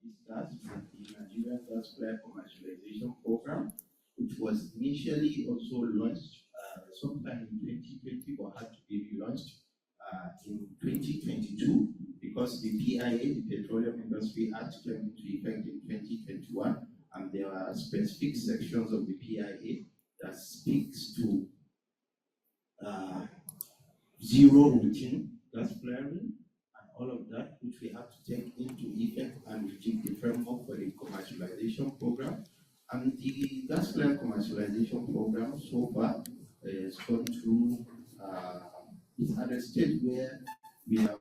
this gas with the Nigerian Gas Supply Commercialization Program, which was initially also launched sometime in 2020, but had to be relaunched in 2022 because the PIA, the Petroleum Industry Act, came into effect in 2021, and there are specific sections of the PIA that speaks to zero routine gas flaring and all of that, which we have to take into effect and give the framework for the commercialization program. And the gas flare commercialization program so far has gone through, it's at a stage where we have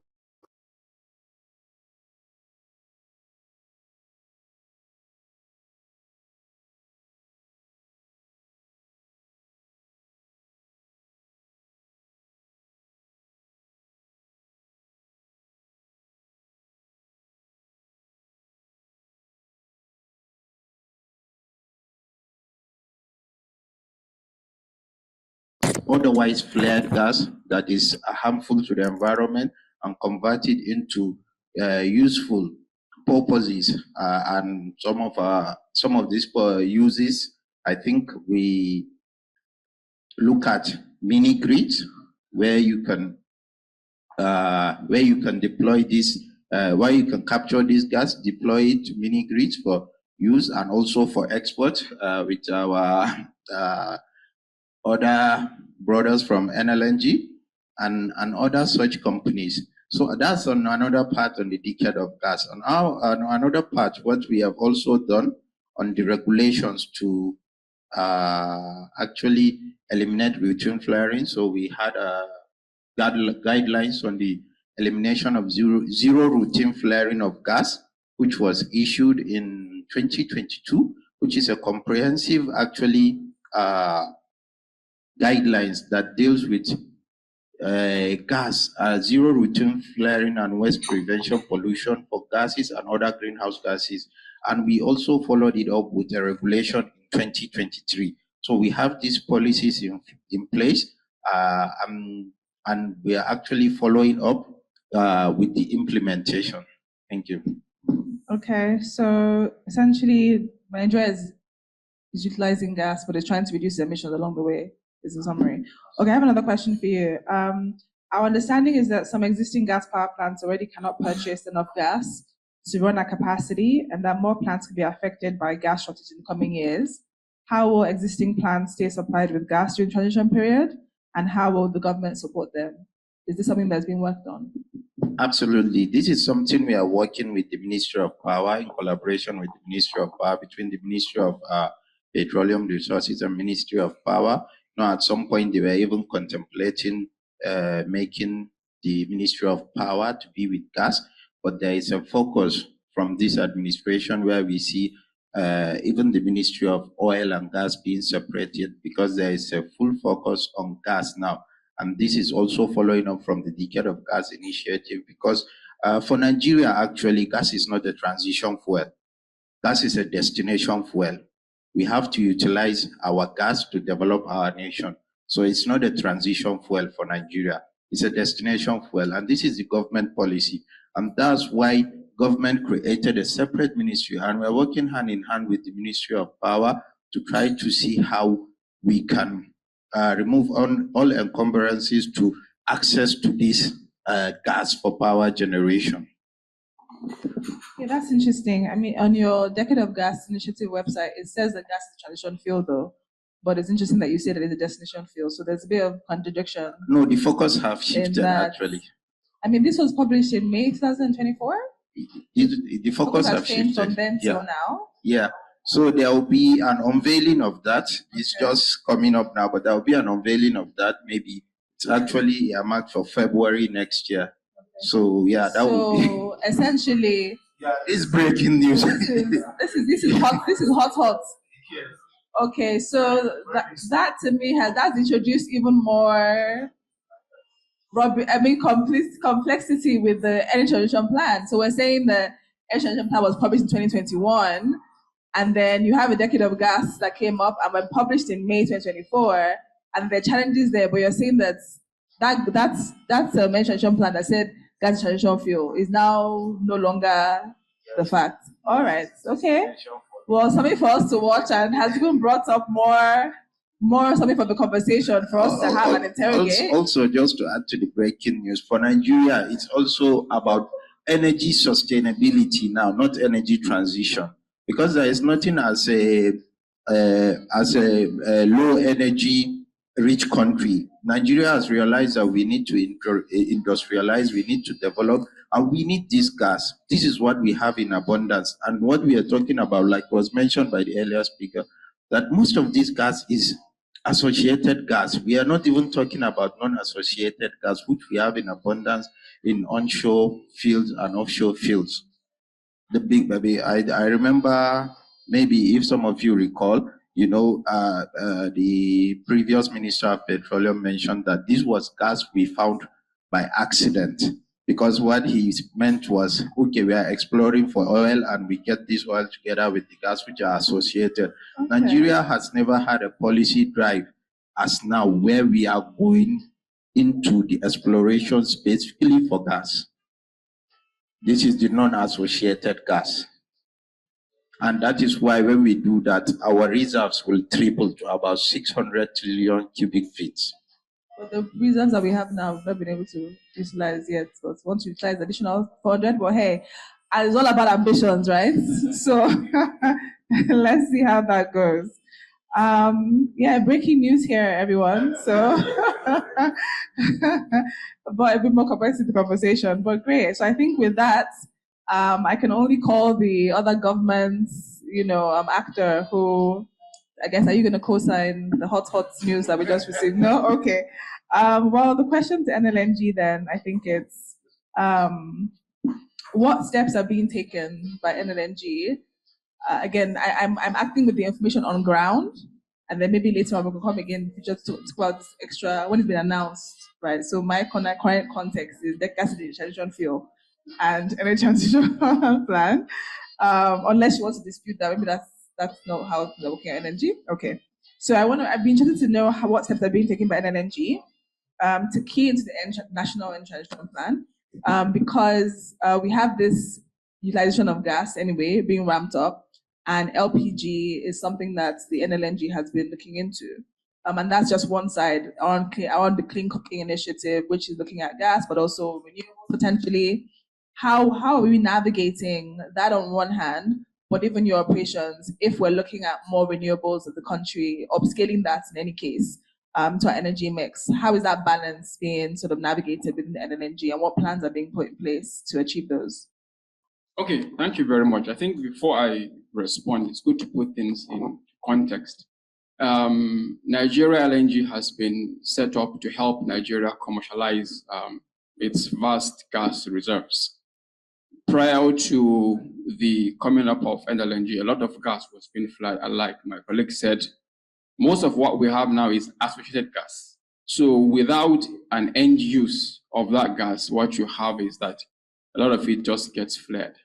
otherwise flared gas that is harmful to the environment and converted into useful purposes, and some of these uses, I think we look at mini grids where you can deploy this, where you can capture this gas, deploy it to mini grids for use and also for export with our other brothers from NLNG and other such companies. So that's on another part on the decade of gas. On another part, what we have also done on the regulations to actually eliminate routine flaring. So we had guidelines on the elimination of zero routine flaring of gas, which was issued in 2022, which is a comprehensive actually guidelines that deals with gas, zero routine flaring and waste prevention pollution for gases and other greenhouse gases. And we also followed it up with a regulation in 2023. So we have these policies in place, and we are actually following up with the implementation. Thank you. Okay, so essentially, Nigeria is utilizing gas, but it's trying to reduce emissions along the way. Is the summary. Okay, I have another question for you. Our understanding is that some existing gas power plants already cannot purchase enough gas to run at capacity, and that more plants could be affected by gas shortage in the coming years. How will existing plants stay supplied with gas during the transition period, and how will the government support them? Is this something that's been worked on? Absolutely. This is something we are working with the Ministry of Power in collaboration with the Ministry of Power, between the Ministry of Petroleum Resources and Ministry of Power. Now, at some point, they were even contemplating making the Ministry of Power to be with gas, but there is a focus from this administration where we see even the Ministry of Oil and Gas being separated, because there is a full focus on gas now. And this is also following up from the Decade of Gas initiative, because for Nigeria, actually, gas is not a transition fuel. Gas is a destination fuel. We have to utilize our gas to develop our nation. So it's not a transition fuel for Nigeria. It's a destination fuel. And this is the government policy. And that's why government created a separate ministry. And we're working hand in hand with the Ministry of Power to try to see how we can remove all encumbrances to access to this gas for power generation. Yeah, that's interesting. I mean, on your Decade of Gas Initiative website, it says that gas is a transition fuel, though. But it's interesting that you say that it's a destination fuel. So there's a bit of contradiction. No, the focus have shifted, actually. I mean, this was published in May 2024? The focus have changed shifted from then till now? Yeah. So there will be an unveiling of that. It's just coming up now, but there will be an unveiling of that. Maybe it's actually earmarked for February next year. Okay. So yeah, that will be. So essentially, yeah, it's breaking news. This is hot. This is hot. Yes. Okay, so that to me that's introduced even more complexity with the energy transition plan. So we're saying the energy transition plan was published in 2021, and then you have a Decade of Gas that came up and were published in May 2024, and there are challenges there. But you're saying that's a energy transition plan that said gas transition fuel is now no longer the fact. All right. Okay. Well, something for us to watch, and has even brought up more something for the conversation for us to have and interrogate. Also, just to add to the breaking news, for Nigeria, it's also about energy sustainability now, not energy transition, because there is nothing as a low energy rich country. Nigeria has realized that we need to industrialize, we need to develop, and we need this gas. This is what we have in abundance. And what we are talking about, like was mentioned by the earlier speaker, that most of this gas is associated gas. We are not even talking about non-associated gas, which we have in abundance in onshore fields and offshore fields. The big baby, I remember, maybe if some of you recall, you know, the previous Minister of Petroleum mentioned that this was gas we found by accident, because what he meant was, okay, we are exploring for oil and we get this oil together with the gas which are associated. Okay. Nigeria has never had a policy drive as now where we are going into the exploration specifically for gas. This is the non-associated gas. And that is why when we do that, our reserves will triple to about 600 trillion cubic feet. But the reserves that we have now, we've not been able to utilize yet. But once we utilize additional 400, but hey, and it's all about ambitions, right? So let's see how that goes. Yeah, breaking news here, everyone. So, but a bit more complex to the conversation. But great. So I think with that, I can only call the other government's, actor who, I guess, are you going to co-sign the hot news that we just received? No? Okay. Well, the question to NLNG then, I think it's, what steps are being taken by NLNG? Again, I'm acting with the information on ground, and then maybe later on we can come again just to talk about this extra when it's been announced, right? So my current context is the gas transition fuel and energy transition plan. Unless you want to dispute that, maybe that's not how they're working at NLNG. Okay. So I'd be interested to know what steps are being taken by NLNG to key into the national energy transition plan, because we have this utilization of gas anyway being ramped up, and LPG is something that the NLNG has been looking into. And that's just one side on the Clean Cooking Initiative, which is looking at gas, but also renewable potentially. How are we navigating that on one hand, but even your operations, if we're looking at more renewables in the country, upscaling that in any case, to our energy mix? How is that balance being sort of navigated within the NLNG, and what plans are being put in place to achieve those? Okay, thank you very much. I think before I respond, it's good to put things in context. Nigeria LNG has been set up to help Nigeria commercialize its vast gas reserves. Prior to the coming up of NLNG, a lot of gas was being flagged, and like my colleague said, most of what we have now is associated gas. So without an end use of that gas, what you have is that a lot of it just gets flared.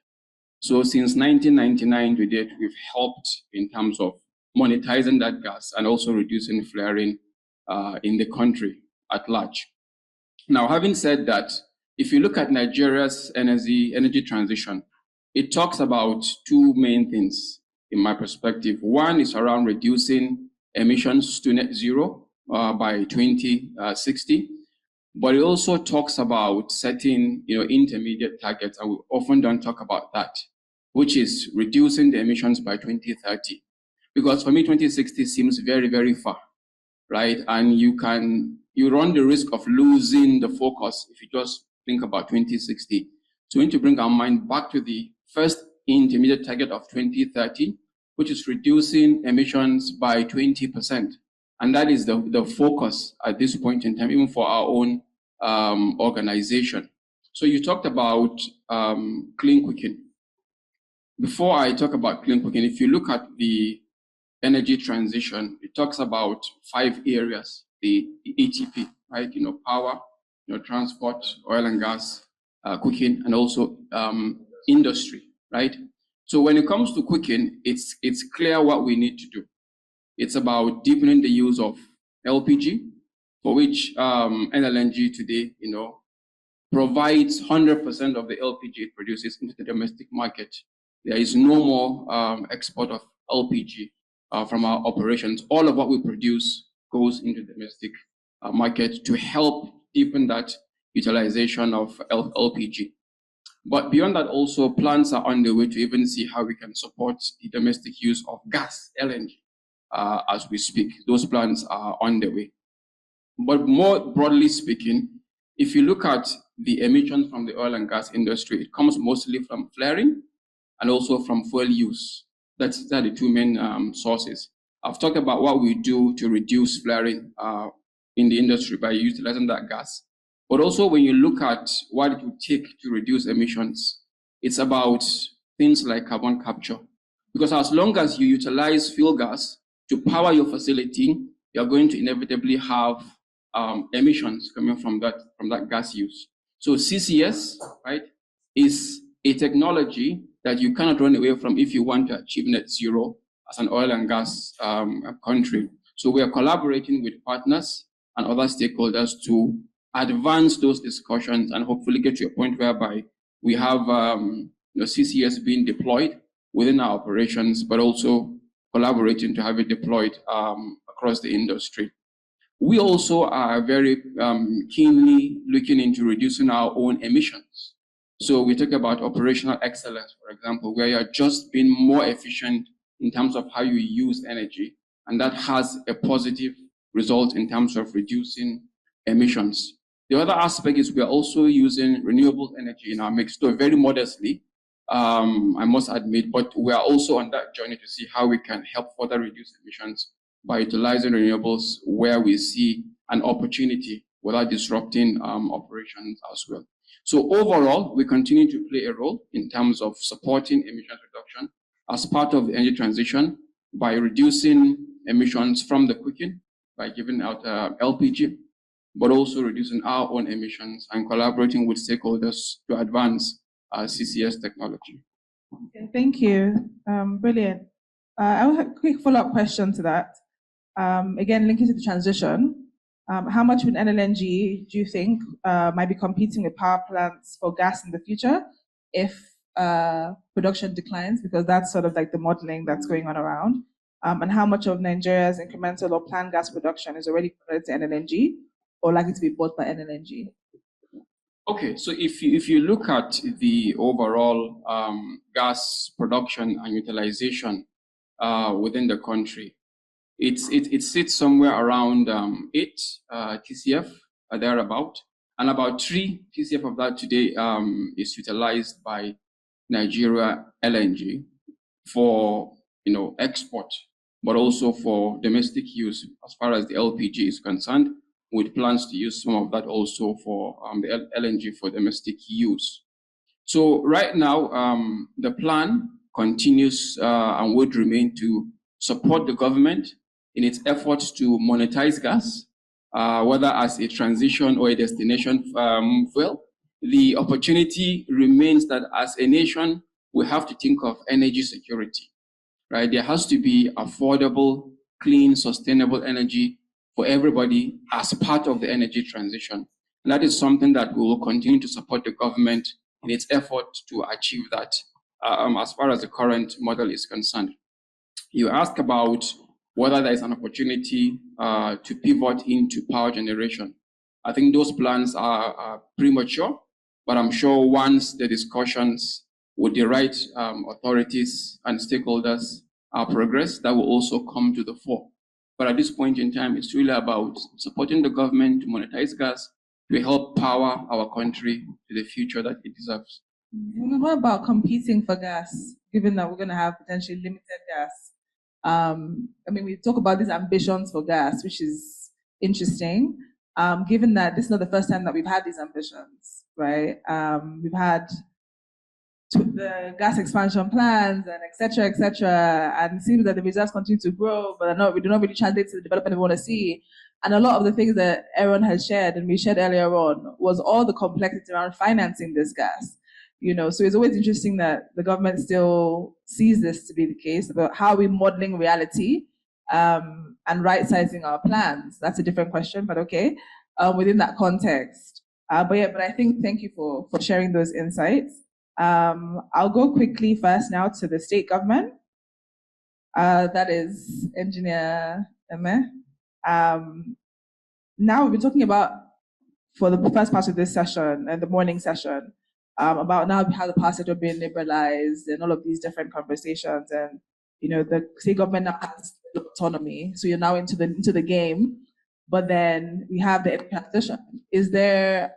So since 1999 to date, we've helped in terms of monetizing that gas and also reducing flaring in the country at large. Now, having said that, if you look at Nigeria's energy transition, it talks about two main things in my perspective. One is around reducing emissions to net zero by 2060. But it also talks about setting, intermediate targets, and we often don't talk about that, which is reducing the emissions by 2030. Because for me, 2060 seems very, very far, right? And you run the risk of losing the focus if you just think about 2060. So we need to bring our mind back to the first intermediate target of 2030, which is reducing emissions by 20%. And that is the focus at this point in time, even for our own organization. So you talked about clean cooking. Before I talk about clean cooking, if you look at the energy transition, it talks about 5 areas, the ETP, right? Power, transport, oil and gas, cooking, and also industry, right? So when it comes to cooking, it's clear what we need to do. It's about deepening the use of LPG, for which NLNG today, provides 100% of the LPG it produces into the domestic market. there is no more export of LPG from our operations. All of what we produce goes into the domestic market to help deepen that utilization of LPG. But beyond that, also plans are on the way to even see how we can support the domestic use of gas, LNG, as we speak. Those plans are on the way. But more broadly speaking, if you look at the emissions from the oil and gas industry, it comes mostly from flaring and also from fuel use. That's the two main sources. I've talked about what we do to reduce flaring in the industry by utilizing that gas. But also when you look at what it would take to reduce emissions, it's about things like carbon capture. Because as long as you utilize fuel gas to power your facility, you're going to inevitably have emissions coming from that gas use. So CCS, right, is a technology that you cannot run away from if you want to achieve net zero as an oil and gas country. So we are collaborating with partners and other stakeholders to advance those discussions and hopefully get to a point whereby we have CCS being deployed within our operations, but also collaborating to have it deployed across the industry. We also are very keenly looking into reducing our own emissions. So we talk about operational excellence, for example, where you're just being more efficient in terms of how you use energy, and that has a positive result in terms of reducing emissions. The other aspect is we are also using renewable energy in our mix, though very modestly, I must admit, but we are also on that journey to see how we can help further reduce emissions by utilizing renewables where we see an opportunity without disrupting operations as well. So overall, we continue to play a role in terms of supporting emissions reduction as part of the energy transition by reducing emissions from the cooking, by giving out LPG, but also reducing our own emissions and collaborating with stakeholders to advance CCS technology. Okay, thank you. Brilliant. I have a quick follow-up question to that. Again, linking to the transition, how much would NLNG do you think might be competing with power plants for gas in the future if production declines? Because that's sort of like the modeling that's going on around. And how much of Nigeria's incremental or planned gas production is already connected to NLNG or likely to be bought by NLNG? Okay, so if you look at the overall gas production and utilization within the country, it sits somewhere around 8 TCF thereabout, and about 3 TCF of that today is utilized by Nigeria LNG for export, but also for domestic use as far as the LPG is concerned, with plans to use some of that also for the LNG for domestic use. So right now, the plan continues and would remain to support the government in its efforts to monetize gas, whether as a transition or a destination fuel. The opportunity remains that as a nation, we have to think of energy security, right? There has to be affordable, clean, sustainable energy for everybody as part of the energy transition. And that is something that we will continue to support the government in its effort to achieve that as far as the current model is concerned. You asked about whether there is an opportunity to pivot into power generation. I think those plans are premature, but I'm sure once the discussions with the right authorities and stakeholders progress, that will also come to the fore. But at this point in time, it's really about supporting the government to monetize gas to help power our country to the future that it deserves. What about competing for gas, given that we're going to have potentially limited gas? I mean, we talk about these ambitions for gas, which is interesting, given that this is not the first time that we've had these ambitions, right? We've had the gas expansion plans and et cetera, and it seems that the reserves continue to grow, but we do not really translate to the development we want to see. And a lot of the things that Aaron has shared and we shared earlier on was all the complexity around financing this gas. So it's always interesting that the government still sees this to be the case, about how we're modeling reality and right-sizing our plans. That's a different question, but okay, within that context. But I think thank you for sharing those insights. I'll go quickly first now to the state government. That is Engineer Emah. Now we've been talking about, for the first part of this session and the morning session, about now how the power sector being liberalized and all of these different conversations, and the state government now has autonomy, so you're now into the game. But then we have the transition. Is there,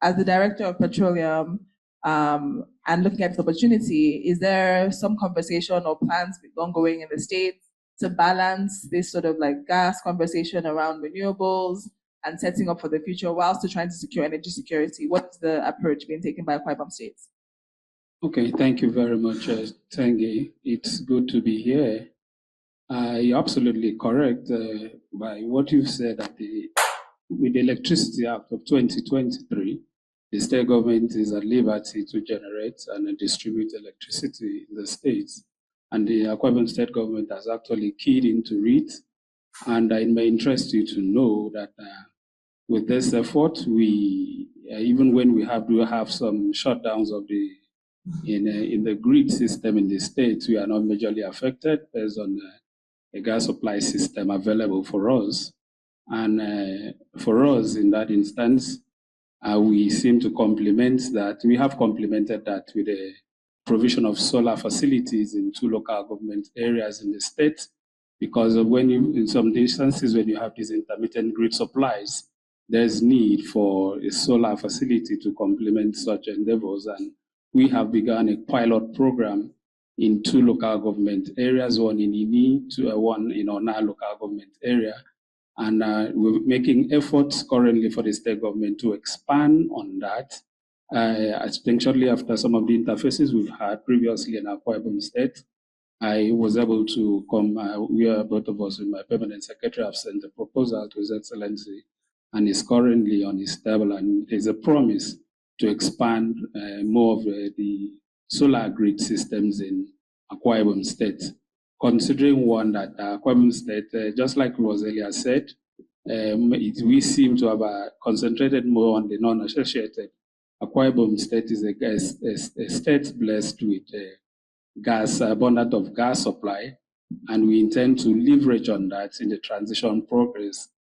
as the director of Petroleum, and looking at the opportunity, is there some conversation or plans ongoing in the state to balance this sort of like gas conversation around renewables and setting up for the future while still trying to secure energy security? What's the approach being taken by Ibom states? Okay, thank you very much, Tengi. It's good to be here. You're absolutely correct by what you've said with the Electricity Act of 2023, the state government is at liberty to generate and distribute electricity in the states. And the Akwa state government has actually keyed into it. And it may interest you to know that with this effort, we, even when we do have some shutdowns of in the grid system in the states, we are not majorly affected based on the gas supply system available for us. And for us, in that instance, we seem to complement that. We have complemented that with the provision of solar facilities in 2 local government areas in the state, because of in some instances, when you have these intermittent grid supplies, there's need for a solar facility to complement such endeavors. And we have begun a pilot program in 2 local government areas, one in Ini, one in Ona local government area. And we're making efforts currently for the state government to expand on that. I think shortly after some of the interfaces we've had previously in Akwa Ibom State, I was able to come, both of us with my permanent secretary have sent a proposal to His Excellency, and is currently on his table, and there's a promise to expand more of the solar grid systems in Akwa Ibom State. Considering one that Akwa Ibom State, just like was earlier said, we seem to have concentrated more on the non-associated. Akwa Ibom State is a state blessed with gas, abundant of gas supply, and we intend to leverage on that in the transition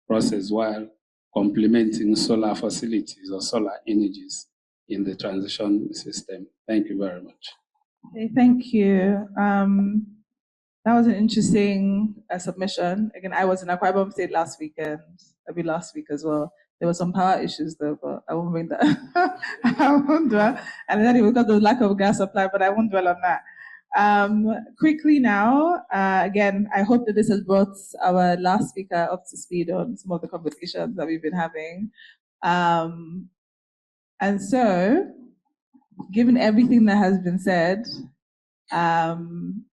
process while complementing solar facilities or solar energies in the transition system. Thank you very much. Okay, thank you. That was an interesting submission. Again, I was in Akwa Ibom State last week as well. There were some power issues though, but I won't bring that. I won't dwell. And then because of the lack of gas supply, but I won't dwell on that. Quickly now, again, I hope that this has brought our last speaker up to speed on some of the conversations that we've been having. And so, given everything that has been said,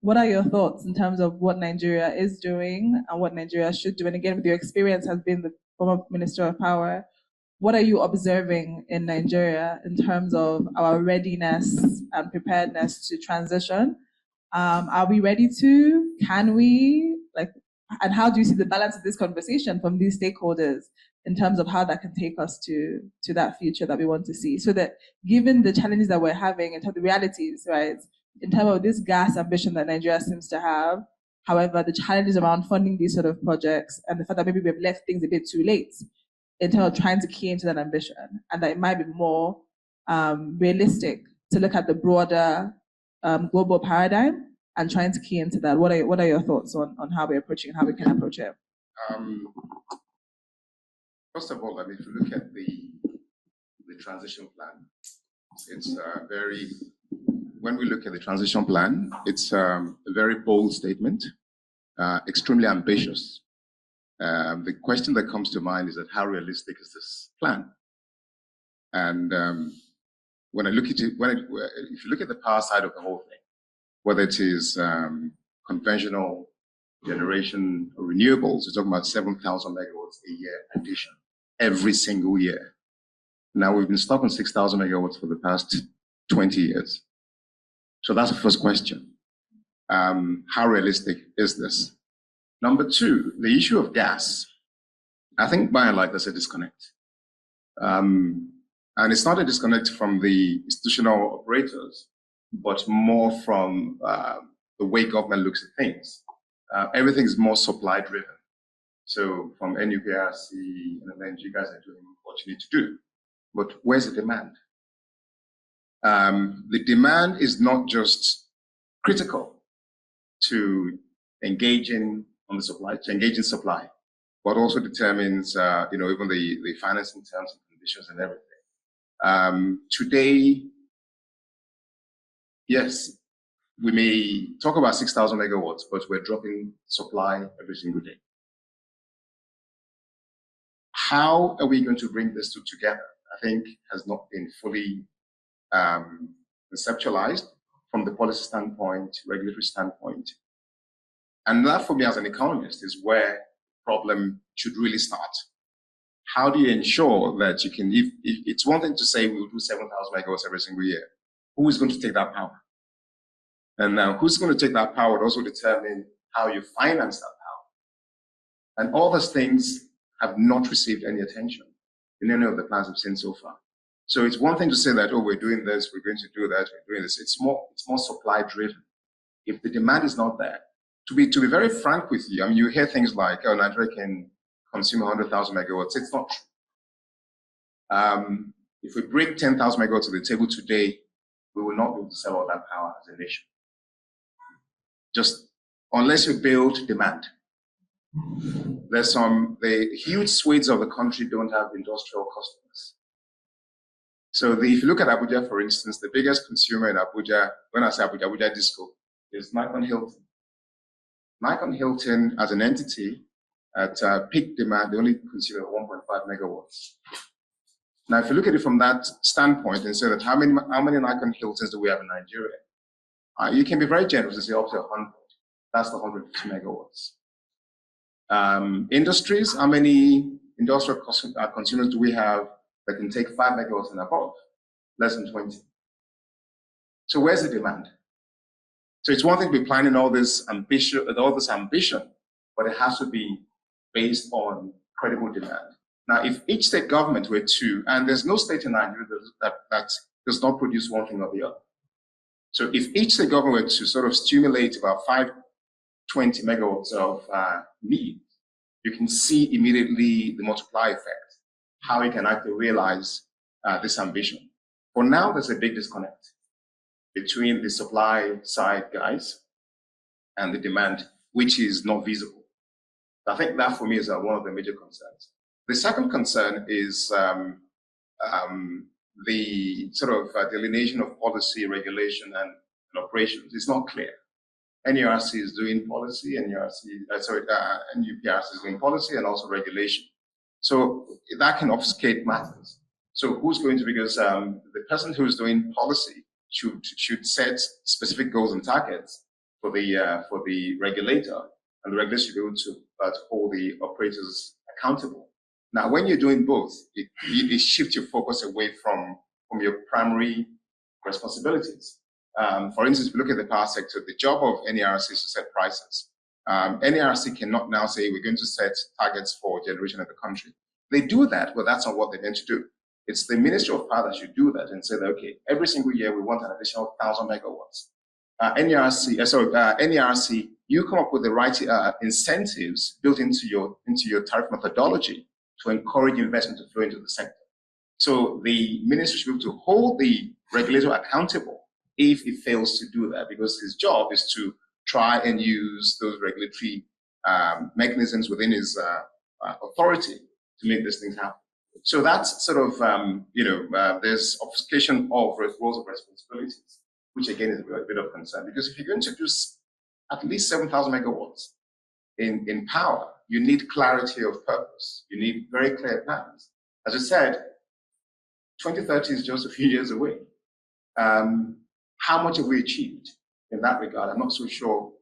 what are your thoughts in terms of what Nigeria is doing and what Nigeria should do? And again, with your experience as being the former Minister of Power, what are you observing in Nigeria in terms of our readiness and preparedness to transition? Are we ready to? Can we? And how do you see the balance of this conversation from these stakeholders in terms of how that can take us to that future that we want to see? So that given the challenges that we're having and the realities, right, in terms of this gas ambition that Nigeria seems to have, however, the challenges around funding these sort of projects and the fact that maybe we've left things a bit too late in terms of trying to key into that ambition, and that it might be more realistic to look at the broader global paradigm and trying to key into that. What are your thoughts on how we're approaching and how we can approach it? First of all, if you look at the transition plan, it's when we look at the transition plan, it's a very bold statement, extremely ambitious. The question that comes to mind is that how realistic is this plan? And when I look at it, if you look at the power side of the whole thing, whether it is conventional generation or renewables, we're talking about 7,000 megawatts a year addition every single year. Now we've been stuck on 6,000 megawatts for the past 20 years. So that's the first question. How realistic is this? Number two, the issue of gas. I think by and large there's a disconnect. And it's not a disconnect from the institutional operators. but more from the way government looks at things. Everything is more supply driven. So from NUPRC and NLNG, you guys are doing what you need to do. But where's the demand? The demand is not just critical to engaging on the supply, to engage in supply, but also determines, even the financing terms and conditions and everything. Today, yes, we may talk about 6,000 megawatts, but we're dropping supply every single day. How are we going to bring this two together? I think has not been fully conceptualized from the policy standpoint, regulatory standpoint. And that for me as an economist is where the problem should really start. How do you ensure that you can, if it's one thing to say we'll do 7,000 megawatts every single year, who is going to take that power? And now who's going to take that power would also determine how you finance that power. And all those things have not received any attention in any of the plans we've seen so far. So it's one thing to say that, oh, we're doing this, we're going to do that, we're doing this. It's more supply driven. If the demand is not there, to be very frank with you, I mean, you hear things like, oh, Nigeria can consume 100,000 megawatts. It's not true. If we bring 10,000 megawatts to the table today, we will not be able to sell all that power as a nation. Just unless you build demand. There's the huge swathes of the country don't have industrial customers. So if you look at Abuja, for instance, the biggest consumer in Abuja, when I say Abuja Disco, is Nikon Hilton. Nikon Hilton as an entity at peak demand, they only consume 1.5 megawatts. Now, if you look at it from that standpoint and say that how many Nikon Hiltons do we have in Nigeria? You can be very generous and say up to 100. That's the 150 megawatts. Industries, how many industrial consumers do we have that can take 5 megawatts and above? Less than 20. So where's the demand? So it's one thing to be planning all this ambition, but it has to be based on credible demand. Now, if each state government were to, and there's no state in Nigeria that does not produce one thing or the other. So if each state government were to sort of stimulate about 520 megawatts of need, you can see immediately the multiplier effect, how you can actually realize this ambition. For now, there's a big disconnect between the supply side guys and the demand, which is not visible. I think that for me is one of the major concerns. The second concern is the sort of delineation of policy, regulation, and operations. It's not clear. NURC is doing policy, NUPRC is doing policy and also regulation. So that can obfuscate matters. So who's going to, because the person who's doing policy should set specific goals and targets for the regulator, and the regulator should be able to hold the operators accountable. Now, when you're doing both, it shifts your focus away from your primary responsibilities. For instance, if you look at the power sector, the job of NERC is to set prices. NERC cannot now say we're going to set targets for generation in the country. They do that, but that's not what they're meant to do. It's the Ministry of Power that should do that and say that, okay, every single year we want an additional 1,000 megawatts. NERC, you come up with the right incentives built into your tariff methodology to encourage investment to flow into the sector. So the ministry should be able to hold the regulator accountable if he fails to do that, because his job is to try and use those regulatory mechanisms within his authority to make these things happen. So that's sort of, there's obfuscation of roles of responsibilities, which again is a bit of concern, because if you're going to do at least 7,000 megawatts in power, you need clarity of purpose. You need very clear plans. As I said, 2030 is just a few years away. How much have we achieved in that regard? I'm not so sure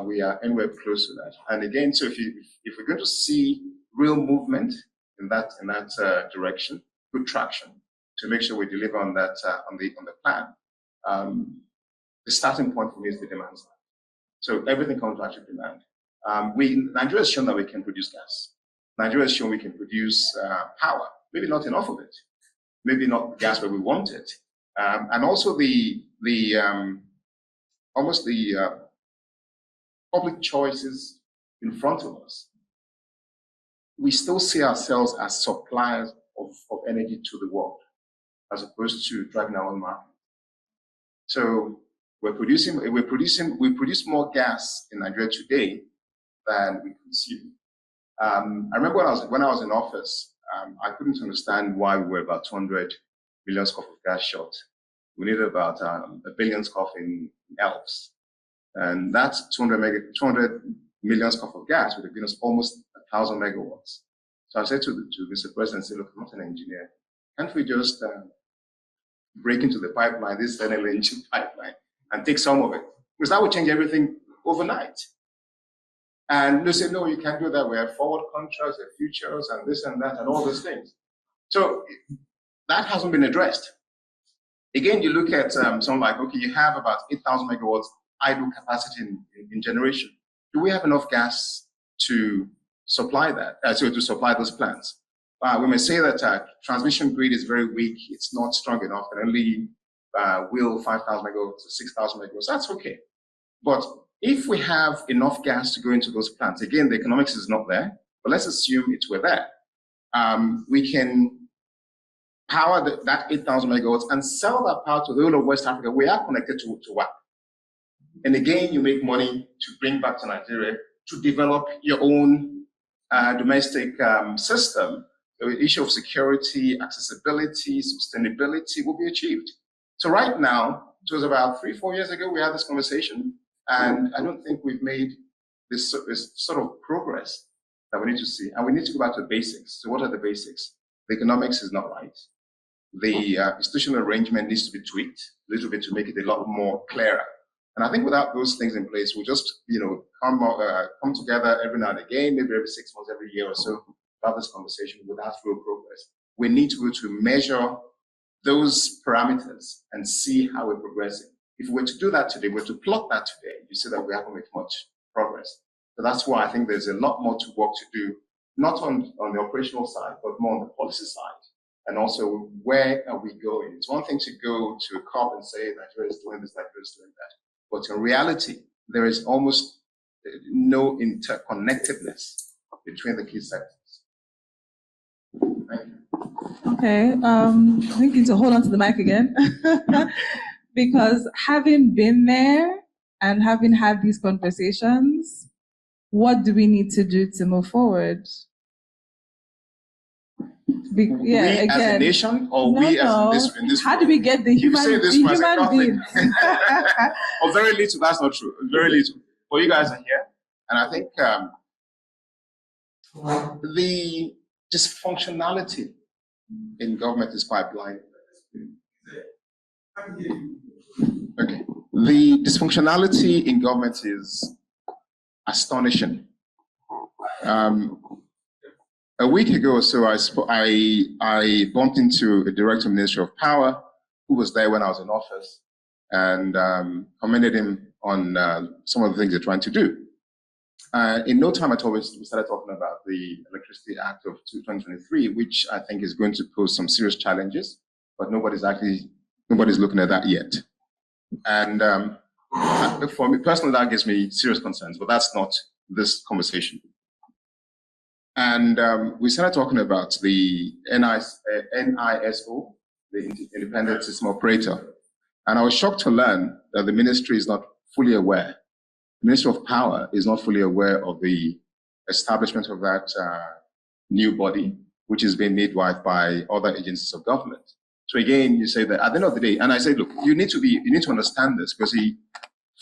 we are anywhere close to that. And again, so if we're going to see real movement in that direction, good traction, to make sure we deliver on that on the plan, the starting point for me is the demand side. So everything comes back to demand. Nigeria has shown that we can produce gas. Nigeria has shown we can produce power. Maybe not enough of it. Maybe not gas where we want it. And also the almost the public choices in front of us, we still see ourselves as suppliers of energy to the world, as opposed to driving our own market. So we produce more gas in Nigeria today than we consume. I remember when I was in office, I couldn't understand why we were about 200 million scoff of gas short. We needed about a billion scoff in Alps. And that's 200 million scoff of gas would have given us almost 1,000 megawatts. So I said to Mr. President, say, look, I'm not an engineer. Can't we just break into the pipeline, this NLNG pipeline, and take some of it? Because that would change everything overnight. And they said, no, you can't do that. We have forward contracts, we have futures, and this and that, and all those things. So that hasn't been addressed. Again, you look at something like, okay, you have about 8,000 megawatts idle capacity in generation. Do we have enough gas to supply that, to supply those plants? We may say that transmission grid is very weak, it's not strong enough, and only will 5,000 megawatts to 6,000 megawatts. That's okay. But if we have enough gas to go into those plants, again, the economics is not there, but let's assume it were there. We can power that 8,000 megawatts and sell that power to the whole of West Africa. We are connected to WAP. And again, you make money to bring back to Nigeria to develop your own domestic system. The issue of security, accessibility, sustainability will be achieved. So right now, it was about 3-4 years ago, we had this conversation, and I don't think we've made this sort of progress that we need to see. And we need to go back to the basics. So what are the basics? The economics is not right. The institutional arrangement needs to be tweaked a little bit to make it a lot more clearer. And I think without those things in place, we'll just, come together every now and again, maybe every 6 months, every year or so, about this conversation without real progress. We need to go to measure those parameters and see how we're progressing. If we were to do that today, we were to plot that today, you see that we haven't made much progress. So that's why I think there's a lot more to work to do, not on the operational side, but more on the policy side. And also, where are we going? It's one thing to go to a COP and say, Nigeria is doing this, Nigeria is doing that. But in reality, there is almost no interconnectedness between the key sectors. Thank you. Okay, I think you need to hold on to the mic again. Because having been there and having had these conversations, what do we need to do to move forward? We as a nation, or we as in this how world? do we get the human being? Oh, very little, that's not true. Very little. Well, you guys are here, and I think the dysfunctionality in government is quite blind. Okay. The dysfunctionality in government is astonishing. A week ago or so, I bumped into a director of Ministry of Power who was there when I was in office, and commended him on some of the things they're trying to do. In no time at all, we started talking about the Electricity Act of 2023, which I think is going to pose some serious challenges, but nobody's looking at that yet. And for me personally, that gives me serious concerns, but that's not this conversation. And we started talking about the NISO, the Independent System Operator. And I was shocked to learn that the ministry is not fully aware. The Ministry of Power is not fully aware of the establishment of that new body, which is being midwifed by other agencies of government. So again, you say that at the end of the day, and I say, look, you need to understand this, because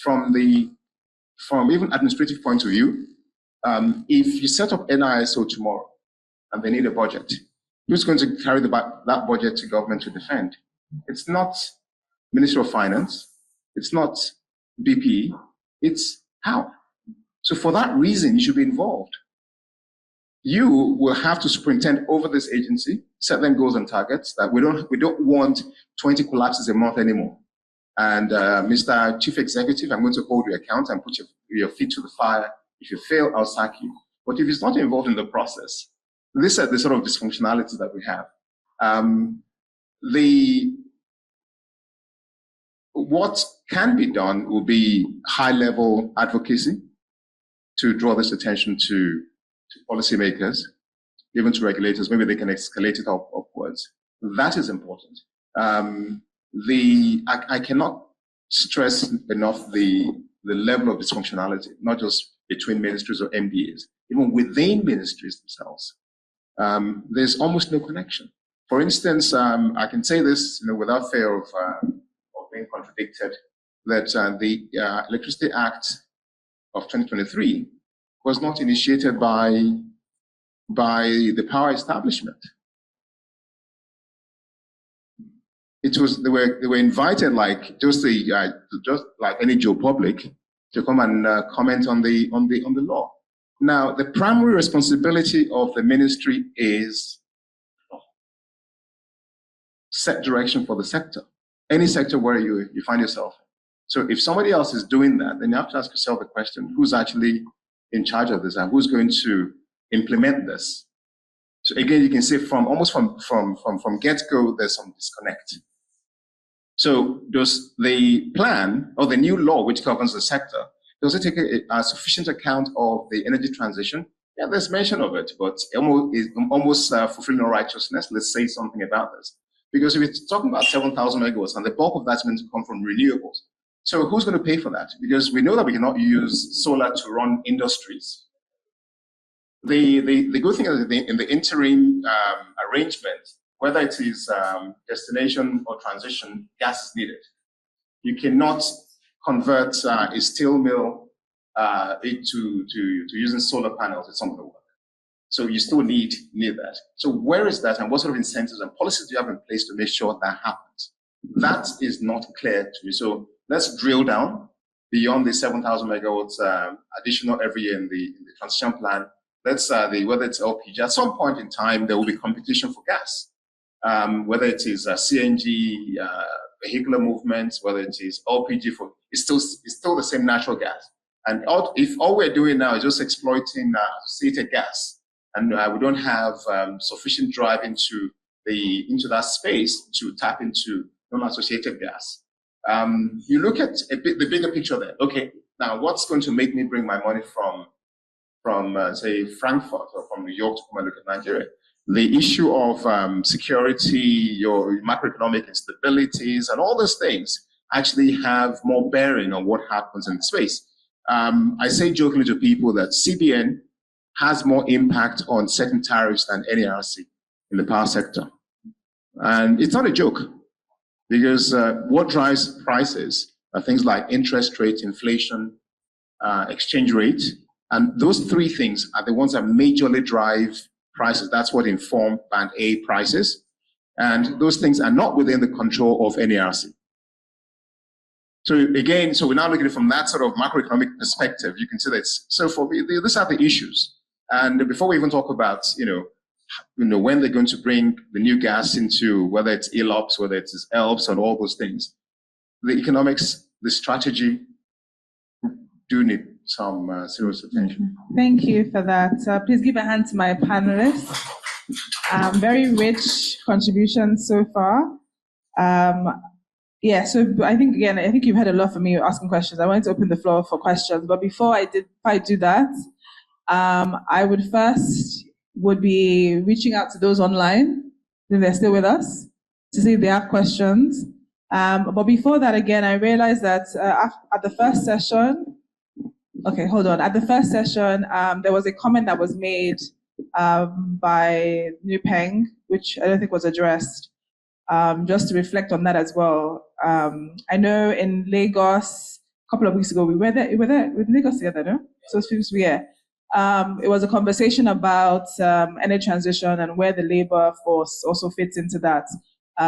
from even administrative point of view, if you set up NISO tomorrow and they need a budget, who's going to carry that budget to government to defend? It's not Ministry of Finance, it's not BP, it's how? So for that reason, you should be involved. You will have to superintend over this agency, set them goals and targets that we don't want 20 collapses a month anymore. And Mr. Chief Executive, I'm going to hold you account and put your feet to the fire. If you fail, I'll sack you. But if it's not involved in the process, these are the sort of dysfunctionalities that we have. what can be done will be high-level advocacy to draw this attention to policymakers, even to regulators. Maybe they can escalate it upwards. That is important. I cannot stress enough the level of dysfunctionality, not just between ministries or MDAs, even within ministries themselves. There's almost no connection. For instance, I can say this, without fear of being contradicted, that the Electricity Act of 2023 was not initiated by the power establishment. It was they were invited, like just like any Joe public, to come and comment on the law. Now, the primary responsibility of the ministry is set direction for the sector, any sector where you find yourself. So if somebody else is doing that, then you have to ask yourself the question: who's actually in charge of this, and who's going to implement this? So again, you can see from get-go, there's some disconnect. So does the plan or the new law which governs the sector, does it take a sufficient account of the energy transition? Yeah, there's mention of it, but almost fulfilling no righteousness. Let's say something about this. Because if we're talking about 7,000 megawatts, and the bulk of that's going to come from renewables. So who's going to pay for that? Because we know that we cannot use solar to run industries. The good thing is that in the interim arrangement, whether it is destination or transition, gas is needed. You cannot convert a steel mill to using solar panels. It's not going to work. So you still need that. So where is that, and what sort of incentives and policies do you have in place to make sure that happens? That is not clear to me. So let's drill down beyond the 7,000 megawatts additional every year in the transition plan. Let's whether it's LPG. At some point in time, there will be competition for gas. Whether it is CNG, vehicular movements, whether it is LPG, it's still the same natural gas. And if all we're doing now is just exploiting associated gas, and we don't have sufficient drive into that space to tap into non-associated gas, you look at the bigger picture there. Okay, now what's going to make me bring my money from say Frankfurt or from New York to come and look at Nigeria? The issue of security, your macroeconomic instabilities, and all those things actually have more bearing on what happens in the space. I say jokingly to people that CBN has more impact on setting tariffs than NERC in the power sector. And it's not a joke, because what drives prices are things like interest rate, inflation, exchange rate, and those three things are the ones that majorly drive prices. That's what inform Band A prices. And those things are not within the control of NERC. So again, we're now looking at it from that sort of macroeconomic perspective. You can see that. So for me, these are the issues. And before we even talk about, when they're going to bring the new gas into, whether it's ELOPS, whether it's ELPS, and all those things, the economics, the strategy do need some serious attention. Thank you for that. Please give a hand to my panelists. Very rich contributions so far. So I think you've had a lot from me asking questions. I wanted to open the floor for questions, but before I do that, I would be reaching out to those online, if they're still with us, to see if they have questions. But before that, again, I realized that at the first session, At the first session, there was a comment that was made by NUPRC, which I don't think was addressed. Just to reflect on that as well. I know in Lagos, a couple of weeks ago, we were there with Lagos together, no? So it was a conversation about energy transition and where the labor force also fits into that.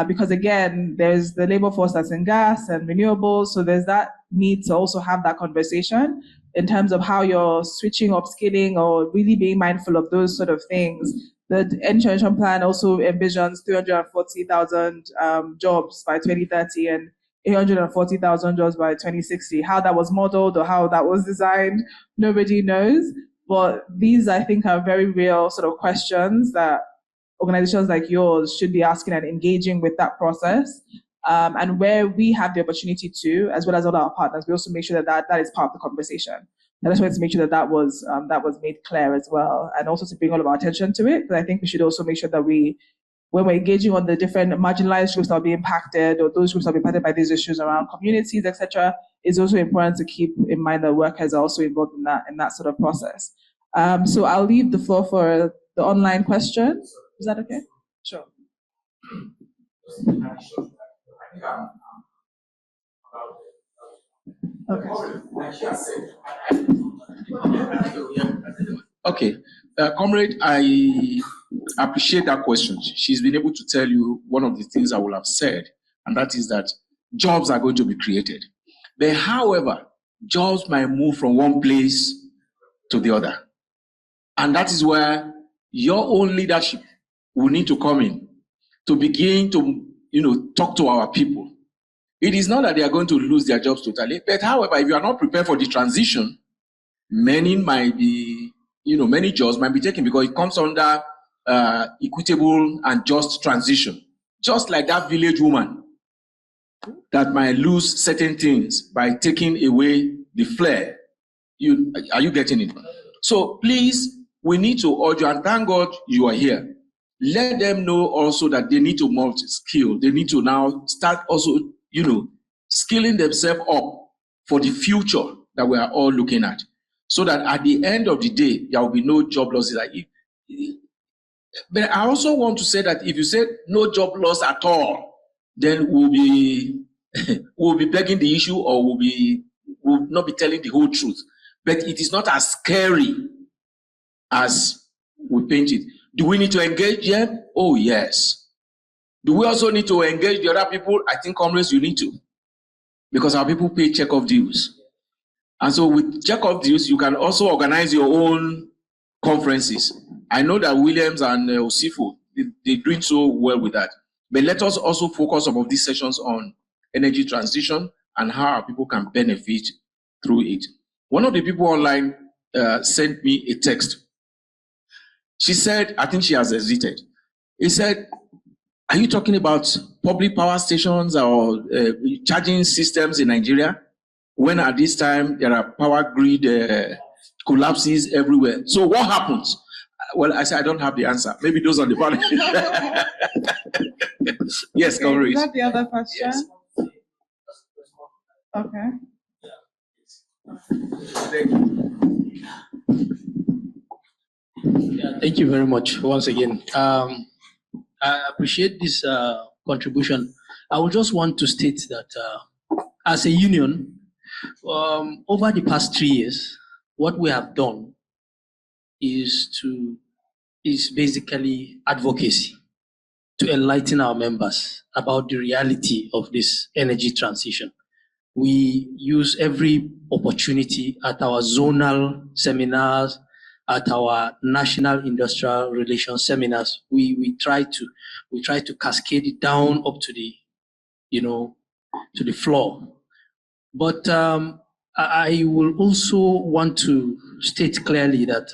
Because again, there's the labor force that's in gas and renewables, so there's that need to also have that conversation in terms of how you're switching, upskilling, or really being mindful of those sort of things. The energy transition plan also envisions 340,000 jobs by 2030 and 840,000 jobs by 2060. How that was modeled or how that was designed, nobody knows. But these, I think, are very real sort of questions that organizations like yours should be asking and engaging with that process. And where we have the opportunity to, as well as all our partners, we also make sure that that is part of the conversation. I just wanted to make sure that that was made clear as well, and also to bring all of our attention to it. But I think we should also make sure that when we're engaging on the different marginalized groups that will be impacted, or those groups that will be impacted by these issues around communities, etc., it's also important to keep in mind that workers are also involved in that sort of process. So I'll leave the floor for the online questions. Is that okay? Sure. Okay, comrade, I appreciate that question. She's been able to tell you one of the things I will have said, and that is that jobs are going to be created. But however, jobs might move from one place to the other. And that is where your own leadership will need to come in to begin to, talk to our people. It is not that they are going to lose their jobs totally, but however, if you are not prepared for the transition, many jobs might be taken because it comes under equitable and just transition. Just like that village woman that might lose certain things by taking away the flare. Are you getting it? So please, we need to urge you, and thank God you are here. Let them know also that they need to multi-skill. They need to now start also, skilling themselves up for the future that we are all looking at. So that at the end of the day, there will be no job losses. But I also want to say that if you say no job loss at all, then we'll be begging the issue, or we'll not be telling the whole truth. But it is not as scary as we paint it. Do we need to engage them? Oh, yes. Do we also need to engage the other people? I think, comrades, you need to. Because our people pay check-off deals. And so with check-off deals, you can also organize your own conferences. I know that Williams and Osifo, they're doing so well with that. But let us also focus some of these sessions on energy transition and how our people can benefit through it. One of the people online sent me a text. She said, I think she has exited. He said, are you talking about public power stations or charging systems in Nigeria? When at this time there are power grid collapses everywhere. So what happens? Well, I said, I don't have the answer. Maybe those on the panel. Yes, comrade. Is that the other question? Yes. Okay. Yeah, thank you very much once again. I appreciate this contribution. I would just want to state that as a union, over the past 3 years, what we have done is basically advocacy to enlighten our members about the reality of this energy transition. We use every opportunity at our zonal seminars, at our national industrial relations seminars. We try to cascade it down up to the, to the floor. But I will also want to state clearly that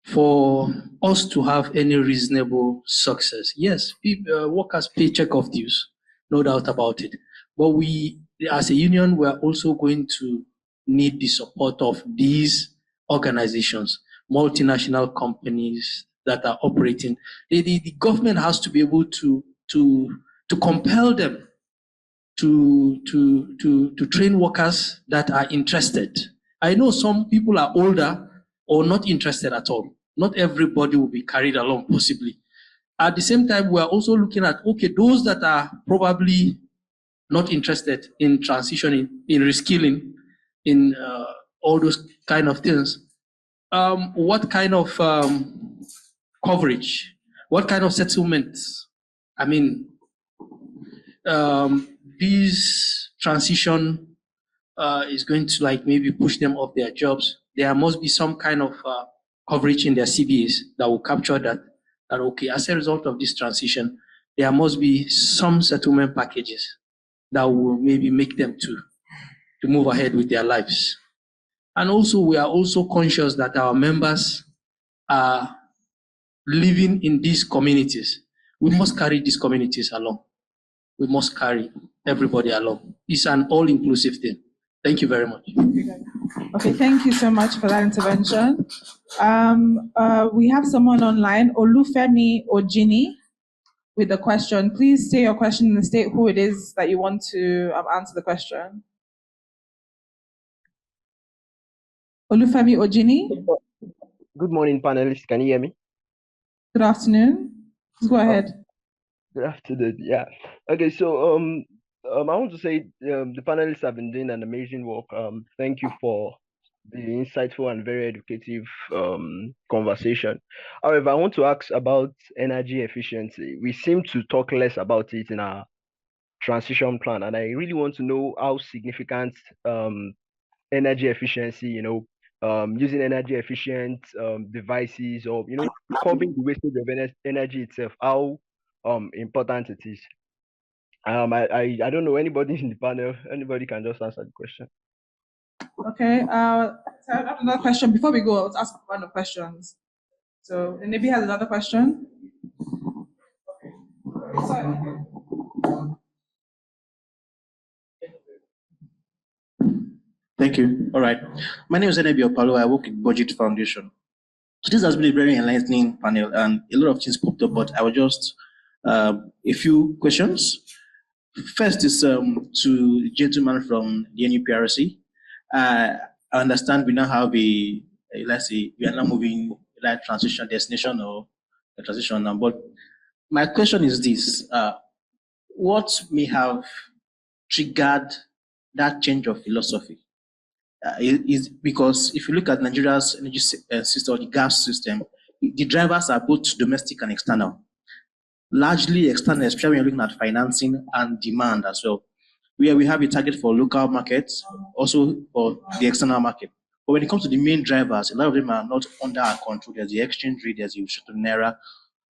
for us to have any reasonable success, yes, workers pay check-off dues, no doubt about it. But we, as a union, we are also going to need the support of these organizations, multinational companies that are operating. The government has to be able to compel them to train workers that are interested. I know some people are older or not interested at all. Not everybody will be carried along, possibly. At the same time, we are also looking at, okay, those that are probably not interested in transitioning, in reskilling, in all those kind of things. What kind of coverage? What kind of settlements? I mean, this transition is going to maybe push them off their jobs. There must be some kind of coverage in their CBAs that will capture that okay, as a result of this transition, there must be some settlement packages that will maybe make them to move ahead with their lives. And also, we are also conscious that our members are living in these communities. We must carry these communities along. we must carry everybody along. It's an all-inclusive thing. Thank you very much. Okay, thank you so much for that intervention. We have someone online, Olufemi Ojini, with a question. Please say your question and state who it is that you want to answer the question. Olufemi Ojini. Good morning, panelists. Can you hear me? Good afternoon. Please go ahead. Good afternoon. Yeah. Okay. So I want to say the panelists have been doing an amazing work. Thank you for the insightful and very educative conversation. However, I want to ask about energy efficiency. We seem to talk less about it in our transition plan, and I really want to know how significant energy efficiency, using energy efficient devices, or curbing the wastage of energy itself, how important it is. I don't know anybody in the panel. Anybody can just answer the question. Okay. So I have another question. Before we go, let's ask one of the questions. So, and maybe has another question. Okay. Sorry. Thank you. All right. My name is Aniette. I work at Budget Foundation. So this has been a very enlightening panel, and a lot of things popped up, but I will just a few questions. First is to the gentleman from the NUPRC. I understand we now have let's say, we are now moving like transition destination or a transition now. But my question is this: what may have triggered that change of philosophy? Is because if you look at Nigeria's energy system, or the gas system, the drivers are both domestic and external. Largely external, especially when you're looking at financing and demand as well, where we have a target for local markets, also for the external market. But when it comes to the main drivers, a lot of them are not under our control. There's the exchange rate, there's the naira,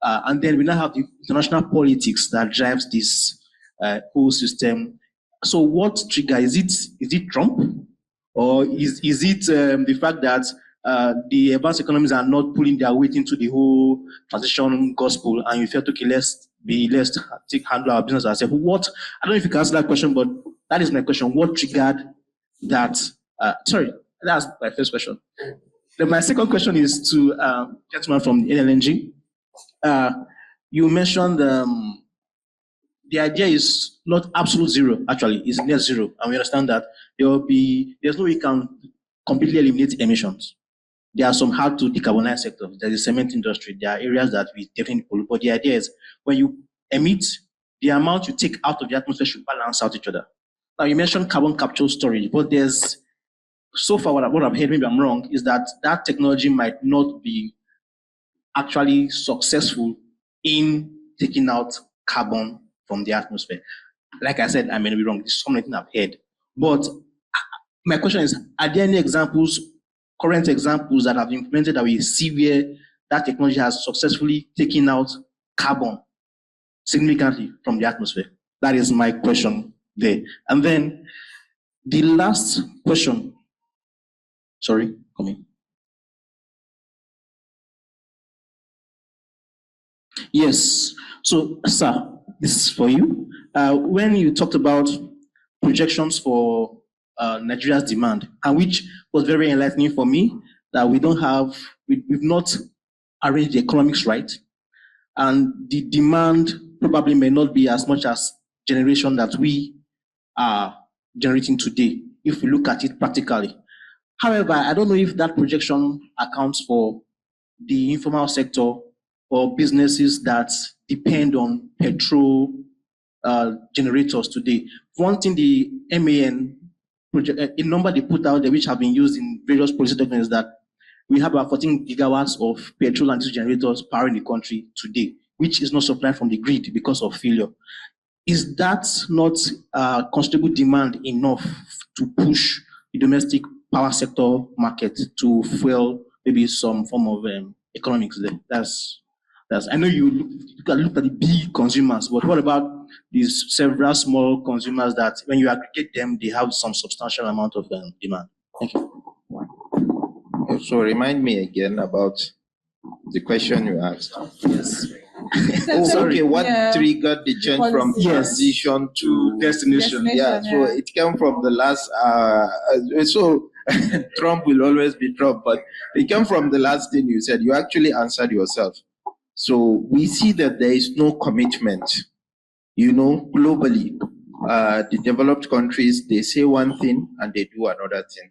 and then we now have the international politics that drives this whole system. So what trigger is it? Is it Trump? Or is it the fact that the advanced economies are not pulling their weight into the whole transition gospel, and you felt, okay, let's handle our business ourselves? What? I don't know if you can answer that question, but that is my question. What triggered that? Sorry, that's my first question. Then my second question is to gentleman from NLNG. You mentioned the idea is not absolute zero, actually, it's near zero. And we understand that there's no way you can completely eliminate emissions. There are some hard to decarbonize sectors. There's the cement industry. There are areas that we definitely pollute. But the idea is when you emit, the amount you take out of the atmosphere should balance out each other. Now, you mentioned carbon capture storage, but there's, so far what I've heard, maybe I'm wrong, is that that technology might not be actually successful in taking out carbon from the atmosphere. Like I said, I may be wrong. This is something I've heard. But my question is, are there any examples, current examples that have been implemented that we see where that technology has successfully taken out carbon significantly from the atmosphere? That is my question there. And then the last question, sorry, come in. Yes, so sir, this is for you. When you talked about projections for Nigeria's demand, and which was very enlightening for me, that we've not arranged the economics right, and the demand probably may not be as much as generation that we are generating today, if we look at it practically. However, I don't know if that projection accounts for the informal sector or businesses that depend on petrol generators today. One thing the MAN project, a number they put out there, which have been used in various policy documents, that we have about 14 gigawatts of petrol and diesel generators powering the country today, which is not supplied from the grid because of failure. Is that not considerable demand enough to push the domestic power sector market to fuel maybe some form of economics there? I know you look at the big consumers, but what about these several small consumers that when you aggregate them, they have some substantial amount of demand? Thank you. So remind me again about the question you asked. Yes. Okay, what triggered the change from Policy. transition to destination? Yeah, so it came from the last. So Trump will always be Trump, but it came from the last thing you said. You actually answered yourself. So we see that there is no commitment. Globally, the developed countries, they say one thing and they do another thing.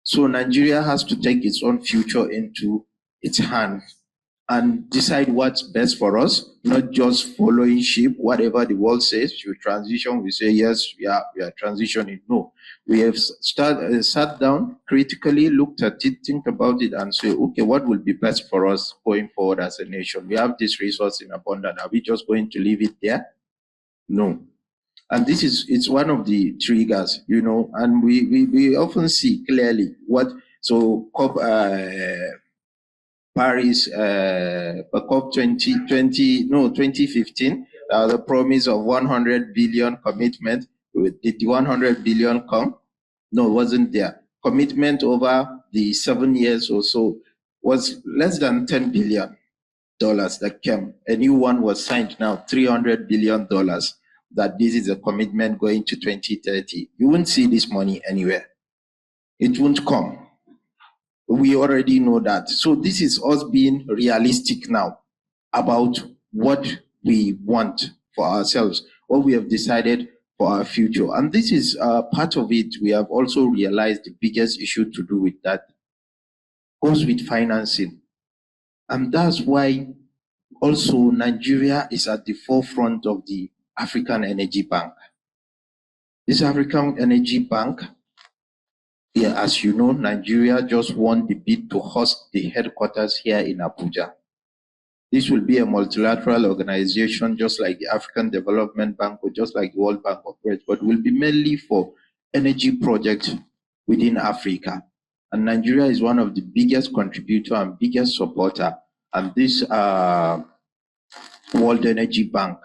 So Nigeria has to take its own future into its hands and decide what's best for us, not just following sheep, whatever the world says. Should transition, we say yes, we are transitioning. No, we have sat down, critically looked at it, think about it, and say, okay, what will be best for us going forward as a nation? We have this resource in abundance. Are we just going to leave it there? No. And it's one of the triggers, and we often see clearly Paris, COP 2015, the promise of 100 billion commitment. Did the 100 billion come? No, it wasn't there. Commitment over the 7 years or so was less than $10 billion that came. A new one was signed now, $300 billion. That this is a commitment going to 2030. You won't see this money anywhere. It won't come. We already know that. So this is us being realistic now about what we want for ourselves, what we have decided for our future. And this is part of it. We have also realized the biggest issue to do with that goes with financing. And that's why also Nigeria is at the forefront of the African Energy Bank. This African Energy Bank, as you know, Nigeria just won the bid to host the headquarters here in Abuja. This will be a multilateral organization, just like the African Development Bank or just like the World Bank operates, but will be mainly for energy projects within Africa. And Nigeria is one of the biggest contributor and biggest supporter. And this World Energy Bank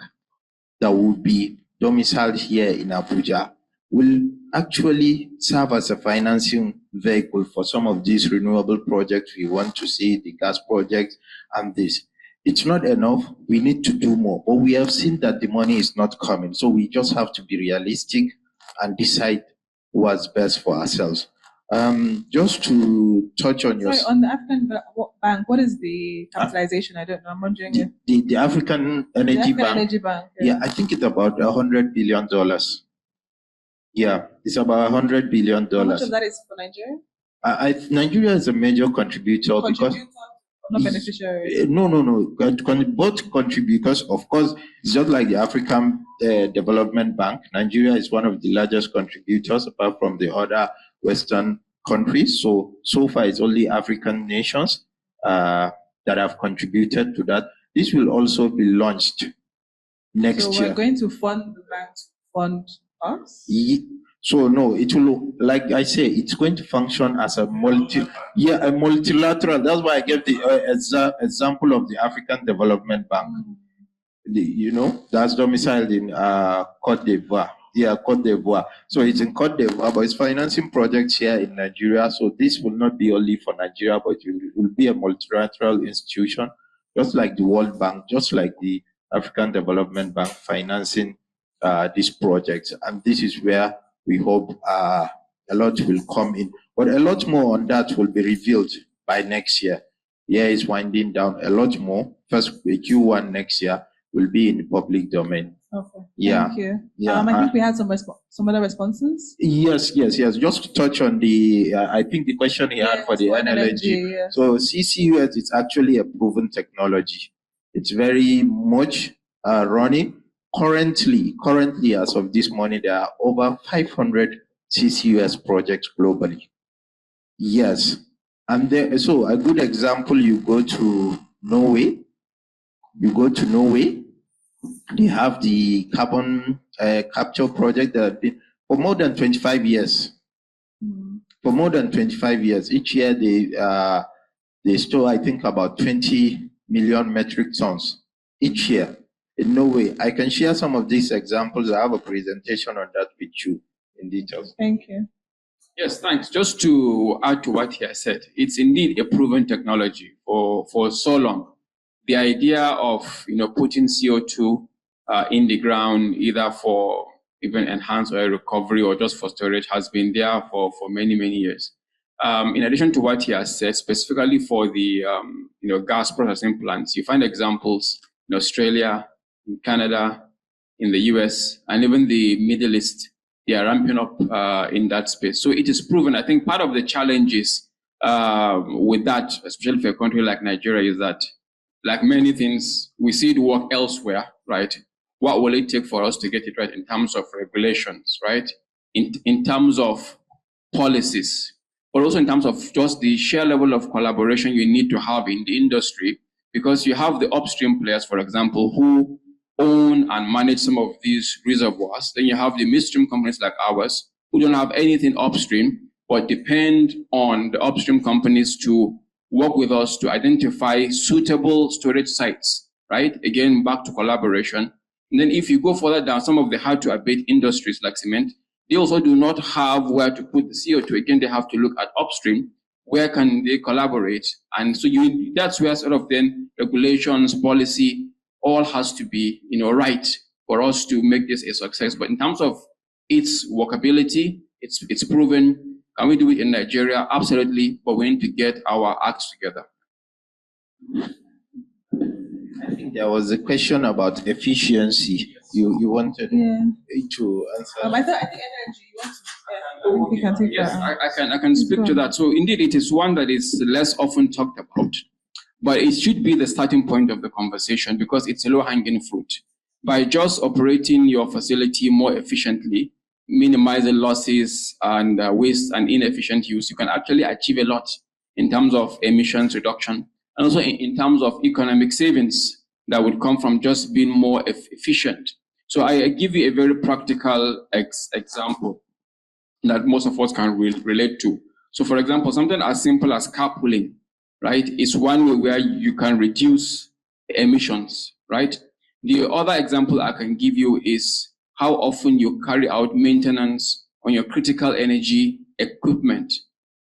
that will be domiciled here in Abuja will actually serve as a financing vehicle for some of these renewable projects we want to see, the gas projects and this. It's not enough. We need to do more. But we have seen that the money is not coming. So we just have to be realistic and decide what's best for ourselves. Just to touch on your... Sorry, on the African Bank, what is the capitalization? I don't know. I'm wondering. The African Energy Bank. Energy Bank. Yeah, I think it's about $100 billion. Yeah, it's about $100 billion. How much of that is for Nigeria? Nigeria is a major contributor because... Not beneficiary. No. Both contributors, of course, it's just like the African Development Bank. Nigeria is one of the largest contributors apart from the other Western countries. So far it's only African nations that have contributed to that. This will also be launched next year. So we're going to fund the bank to fund us? So no, it will, like I say, it's going to function as a multilateral. That's why I gave the example of the African Development Bank. That's domiciled in Côte d'Ivoire. Yeah, Côte d'Ivoire. So it's in Côte d'Ivoire, but it's financing projects here in Nigeria. So this will not be only for Nigeria, but it will be a multilateral institution, just like the World Bank, just like the African Development Bank financing these projects. And this is where we hope a lot will come in. But a lot more on that will be revealed by next year. Year is winding down. A lot more. First Q1 next year will be in the public domain. Okay. Yeah. Thank you. Yeah. I think we had some other responses. Yes. Just to touch on the, I think the question he had for the NLNG. Yeah. So CCUS is actually a proven technology. It's very much running. Currently, as of this morning, there are over 500 CCUS projects globally. Yes. And so a good example, you go to Norway. They have the carbon capture project that has been for more than 25 years. For more than 25 years. Each year they store, I think, about 20 million metric tons each year. In Norway, I can share some of these examples. I have a presentation on that with you in details. Thank you. Yes, thanks. Just to add to what he has said, it's indeed a proven technology for so long. the idea of putting CO2 in the ground, either for even enhanced oil recovery or just for storage, has been there for many years. In addition to what he has said, specifically for the gas processing plants, you find examples in Australia, in Canada, in the US, and even the Middle East. They are ramping up in that space. So it is proven. I think part of the challenges with that, especially for a country like Nigeria, is that, like many things, we see it work elsewhere, right? What will it take for us to get it right in terms of regulations, right? In terms of policies, but also in terms of just the sheer level of collaboration you need to have in the industry, because you have the upstream players, for example, who own and manage some of these reservoirs. Then you have the midstream companies like ours, who don't have anything upstream, but depend on the upstream companies to work with us to identify suitable storage sites, right? Again, back to collaboration. And then if you go further down, some of the hard-to-abate industries like cement, they also do not have where to put the CO2. Again, they have to look at upstream. Where can they collaborate? And so that's where sort of then regulations, policy, all has to be right for us to make this a success. But in terms of its workability, it's proven. Can we do it in Nigeria? Absolutely, but we need to get our acts together. I think there was a question about efficiency. You wanted to answer. I think NLNG, you want to, you can take yes, that. I can speak to that. So indeed, it is one that is less often talked about, but it should be the starting point of the conversation because it's a low-hanging fruit. By just operating your facility more efficiently, minimizing losses and waste and inefficient use, you can actually achieve a lot in terms of emissions reduction and also in terms of economic savings that would come from just being more efficient. So I give you a very practical example that most of us can relate to. So for example, something as simple as carpooling, right, is one way where you can reduce emissions, right? The other example I can give you is how often you carry out maintenance on your critical energy equipment,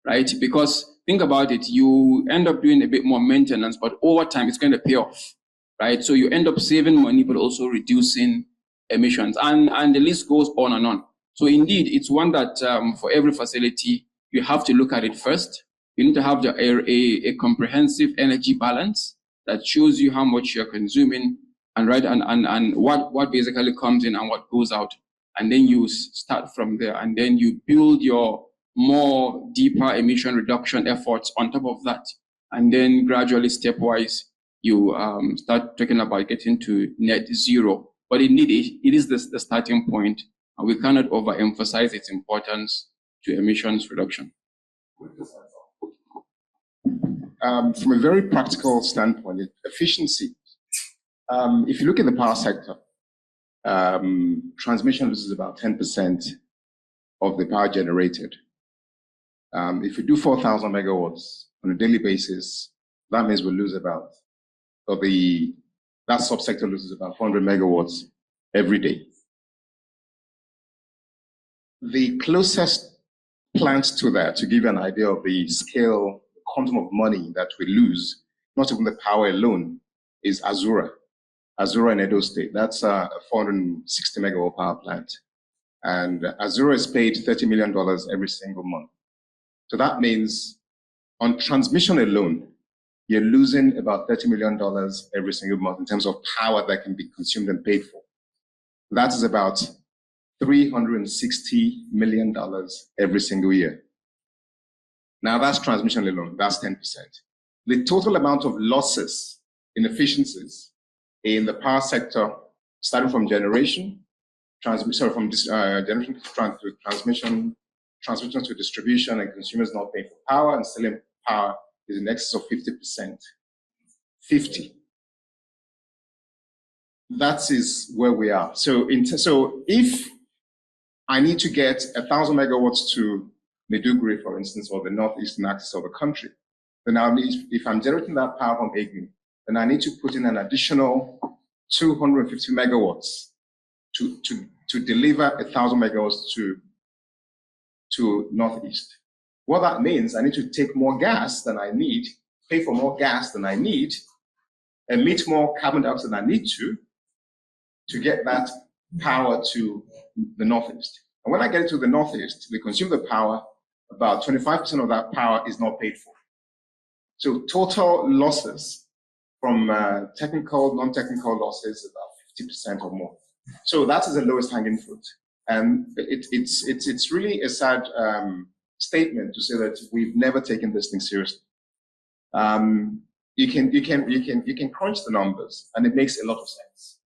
right? Because think about it, you end up doing a bit more maintenance, but over time it's going to pay off, right? So you end up saving money, but also reducing emissions, and the list goes on and on. So indeed, it's one that for every facility, you have to look at it first. You need to have a comprehensive energy balance that shows you how much you're consuming and what basically comes in and what goes out. And then you start from there, and then you build your more deeper emission reduction efforts on top of that. And then gradually, stepwise, you start talking about getting to net zero. But indeed, it is the starting point, and we cannot overemphasize its importance to emissions reduction. From a very practical standpoint, efficiency. If you look at the power sector, transmission loses about 10% of the power generated. If you do 4,000 megawatts on a daily basis, that means we lose about, that subsector loses about 400 megawatts every day. The closest plant to that, to give you an idea of the scale, quantum of money that we lose, not even the power alone, is Azura in Edo State. That's a 460 megawatt power plant. And Azura is paid $30 million every single month. So that means on transmission alone, you're losing about $30 million every single month in terms of power that can be consumed and paid for. That is about $360 million every single year. Now that's transmission alone, that's 10%. The total amount of losses, inefficiencies in the power sector, starting from generation, transmission to distribution, and consumers not paying for power and selling power, is in excess of 50%. 50. That is where we are. So if I need to get 1,000 megawatts to Maiduguri, for instance, or the northeastern axis of the country, then if I'm generating that power from Egni, then I need to put in an additional 250 megawatts to deliver 1,000 megawatts to northeast. What that means, I need to take more gas than I need, pay for more gas than I need, emit more carbon dioxide than I need to get that power to the northeast. And when I get it to the northeast, they consume the power, about 25% of that power is not paid for. So total losses from technical, non-technical losses, about 50% or more. So that is the lowest hanging fruit. And it's really a sad statement to say that we've never taken this thing seriously. You can crunch the numbers, and it makes a lot of sense.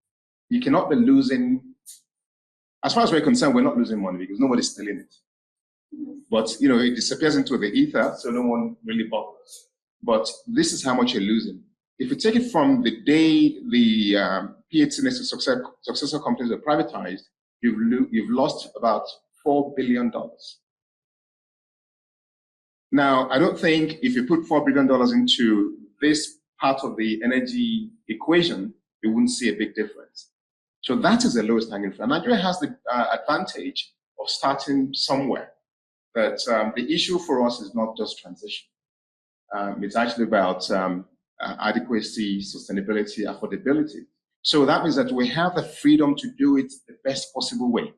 You cannot be losing. As far as we're concerned, we're not losing money because nobody's stealing it. But you know, it disappears into the ether, so no one really bothers. But this is how much you're losing. If you take it from the day the PHC next to successor companies are privatized, you've lost about $4 billion. Now, I don't think if you put $4 billion into this part of the energy equation, you wouldn't see a big difference. So that is the lowest hanging fruit. And Nigeria has the advantage of starting somewhere. But the issue for us is not just transition. It's actually about adequacy, sustainability, affordability. So that means that we have the freedom to do it the best possible way.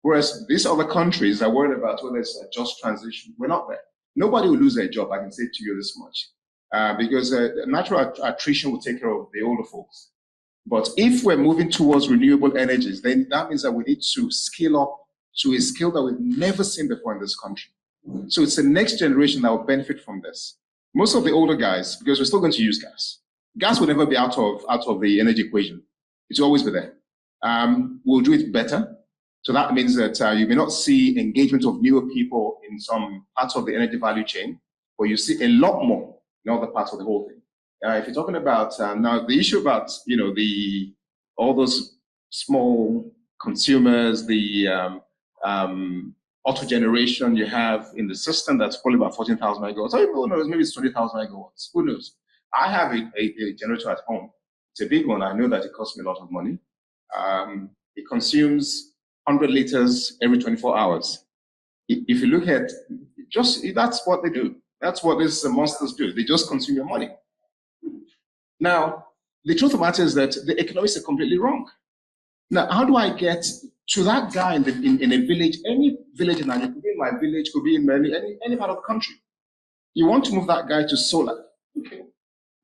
Whereas these other countries are worried about whether it's a just transition. We're not there. Nobody will lose their job, I can say to you this much, because natural attrition will take care of the older folks. But if we're moving towards renewable energies, then that means that we need to scale up to a scale that we've never seen before in this country. So it's the next generation that will benefit from this. Most of the older guys, because we're still going to use gas. Gas will never be out of the energy equation. It will always be there. We'll do it better. So that means that you may not see engagement of newer people in some parts of the energy value chain, but you see a lot more in other parts of the whole thing. If you're talking about now the issue about all those small consumers, the auto generation you have in the system, that's probably about 14,000 megawatts. Who knows? Maybe it's 20,000 megawatts. Who knows? I have a generator at home. It's a big one. I know that it costs me a lot of money. It consumes 100 liters every 24 hours. If you look at that's what they do. That's what these monsters do. They just consume your money. Now, the truth of the matter is that the economics are completely wrong. Now, how do I get to that guy in a village, any village in Nigeria, could be in my village, could be in any part of the country. You want to move that guy to solar, okay,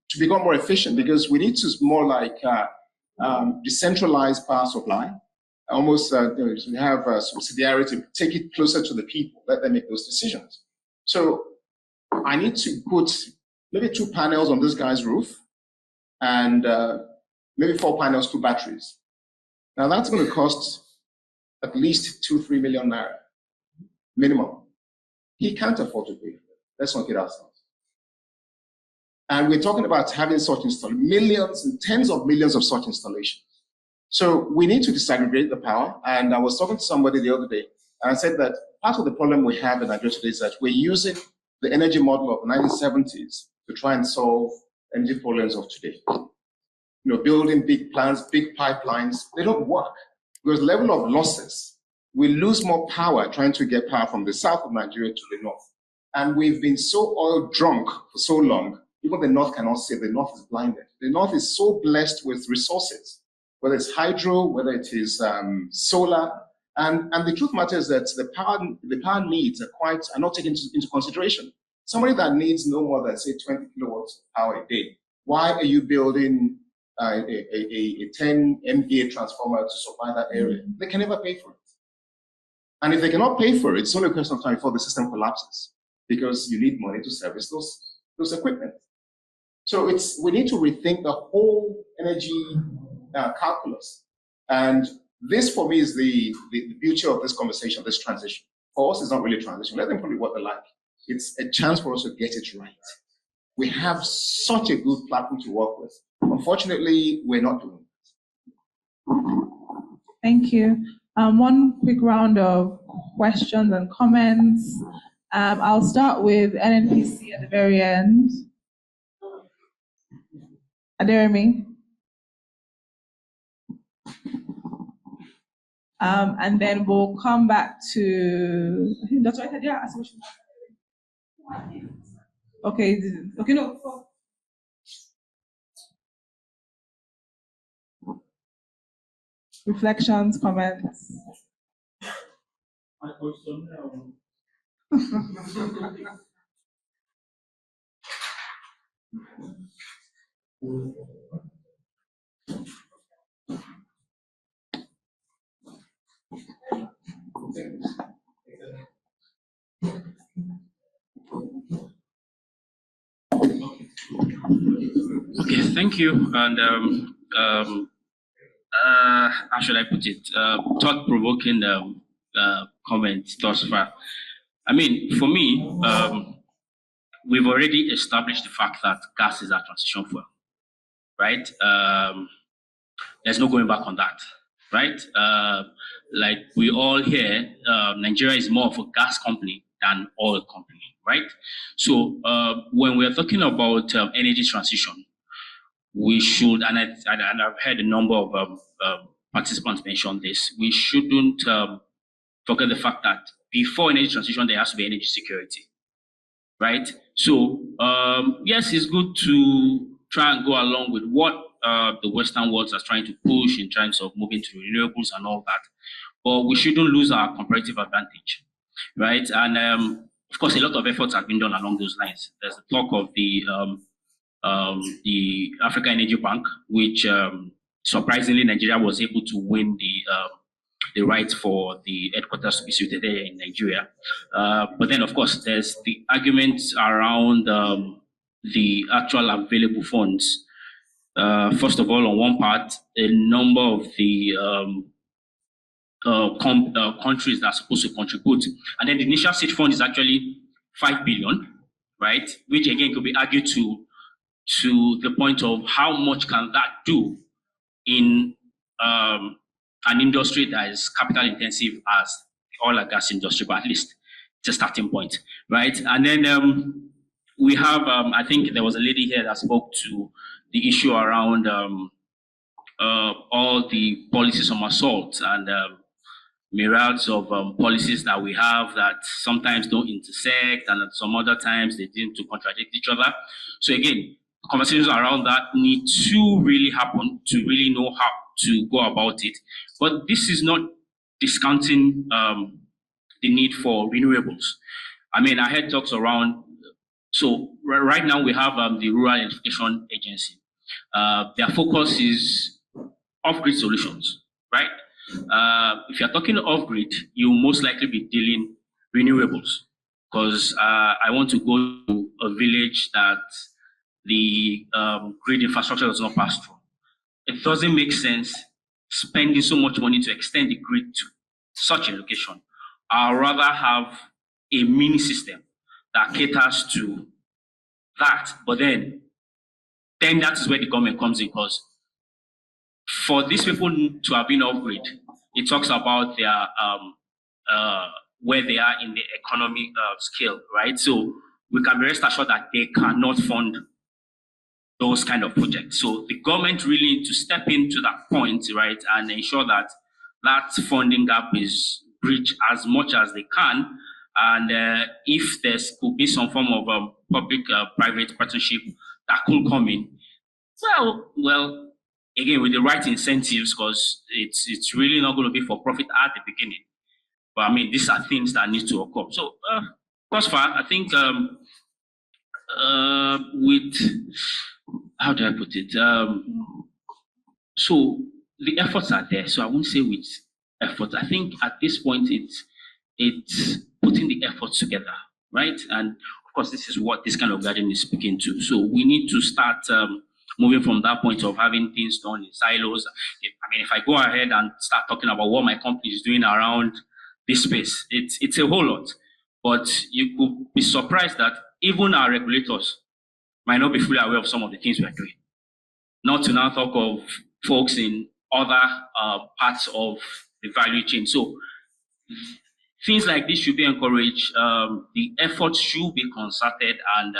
to become more efficient, because we need to more like decentralized power supply. Almost we have subsidiarity, take it closer to the people, let them make those decisions. So I need to put maybe 2 panels on this guy's roof and maybe 4 panels, 2 batteries. Now that's going to cost at least 2-3 million naira minimum. He can't afford to pay for it. Let's not kid ourselves. And we're talking about having such millions and tens of millions of such installations. So we need to disaggregate the power. And I was talking to somebody the other day, and I said that part of the problem we have in Nigeria today is that we're using the energy model of the 1970s to try and solve energy problems of today. You know, building big plants, big pipelines, they don't work. Because the level of losses, we lose more power trying to get power from the south of Nigeria to the north. And we've been so oil drunk for so long, even the north cannot say the north is blinded. The north is so blessed with resources, whether it's hydro, whether it is solar. And the truth matters that the power needs are not taken into consideration. Somebody that needs no more than, say, 20 kilowatts of power a day, why are you building a 10 MVA transformer to supply that area? They can never pay for it. And if they cannot pay for it, it's only a question of time before the system collapses, because you need money to service those equipment. So we need to rethink the whole energy calculus. And this, for me, is the beauty of this conversation, this transition. For us, it's not really a transition. Let them call it what they like. It's a chance for us to get it right. We have such a good platform to work with. Unfortunately, we're not doing it. Thank you. One quick round of questions and comments. I'll start with NNPC at the very end. Aderemi. And then we'll come back to, I think Dr. Ita, ask a question. Okay, no. Reflections, comments? Okay, thank you. And how should I put it? Thought-provoking comments thus far. I mean, for me, we've already established the fact that gas is a transition fuel, right? There's no going back on that, right? Like we all hear, Nigeria is more of a gas company than oil company, right? So when we're talking about energy transition, we should, and I've heard a number of participants mention this, we shouldn't forget the fact that before energy transition, there has to be energy security, right? So yes, it's good to try and go along with what the Western world is trying to push in terms of moving to renewables and all that, but we shouldn't lose our comparative advantage, right? And of course, a lot of efforts have been done along those lines. There's the talk of the Africa Energy Bank, which surprisingly Nigeria was able to win the right for the headquarters to be situated there in Nigeria. But then, of course, there's the arguments around the actual available funds. First of all, on one part, a number of the countries that are supposed to contribute, and then the initial seed fund is actually 5 billion, right? Which again could be argued to the point of how much can that do in an industry that is capital intensive as the oil and gas industry, but at least it's a starting point, right? And then we have, I think there was a lady here that spoke to the issue around all the policies on assault and myriads of policies that we have that sometimes don't intersect and at some other times they seem to contradict each other. So again, conversations around that need to really happen to really know how to go about it. But this is not discounting the need for renewables. I mean, I had talks around, so right now we have the Rural Electrification Agency. Their focus is off-grid solutions, right? If you're talking off-grid, you'll most likely be dealing renewables because I want to go to a village that the grid infrastructure does not pass through. It doesn't make sense spending so much money to extend the grid to such a location. I'd rather have a mini system that caters to that, but then that is where the government comes in, because for these people to have been off-grid, it talks about their where they are in the economic scale, right? So we can be rest assured that they cannot fund those kind of projects. So the government really needs to step into that point, right, and ensure that that funding gap is bridged as much as they can. And if there could be some form of public-private partnership that could come in, well, again, with the right incentives, because it's really not going to be for profit at the beginning. But I mean, these are things that need to occur. So, thus far, I think with, how do I put it? So the efforts are there. So I won't say with efforts. I think at this point, it's putting the efforts together, right? And of course, this is what this kind of gathering is speaking to. So we need to start moving from that point of having things done in silos. I mean, if I go ahead and start talking about what my company is doing around this space, it's a whole lot. But you could be surprised that even our regulators might not be fully aware of some of the things we are doing. Not to now talk of folks in other parts of the value chain. So things like this should be encouraged. The efforts should be concerted, and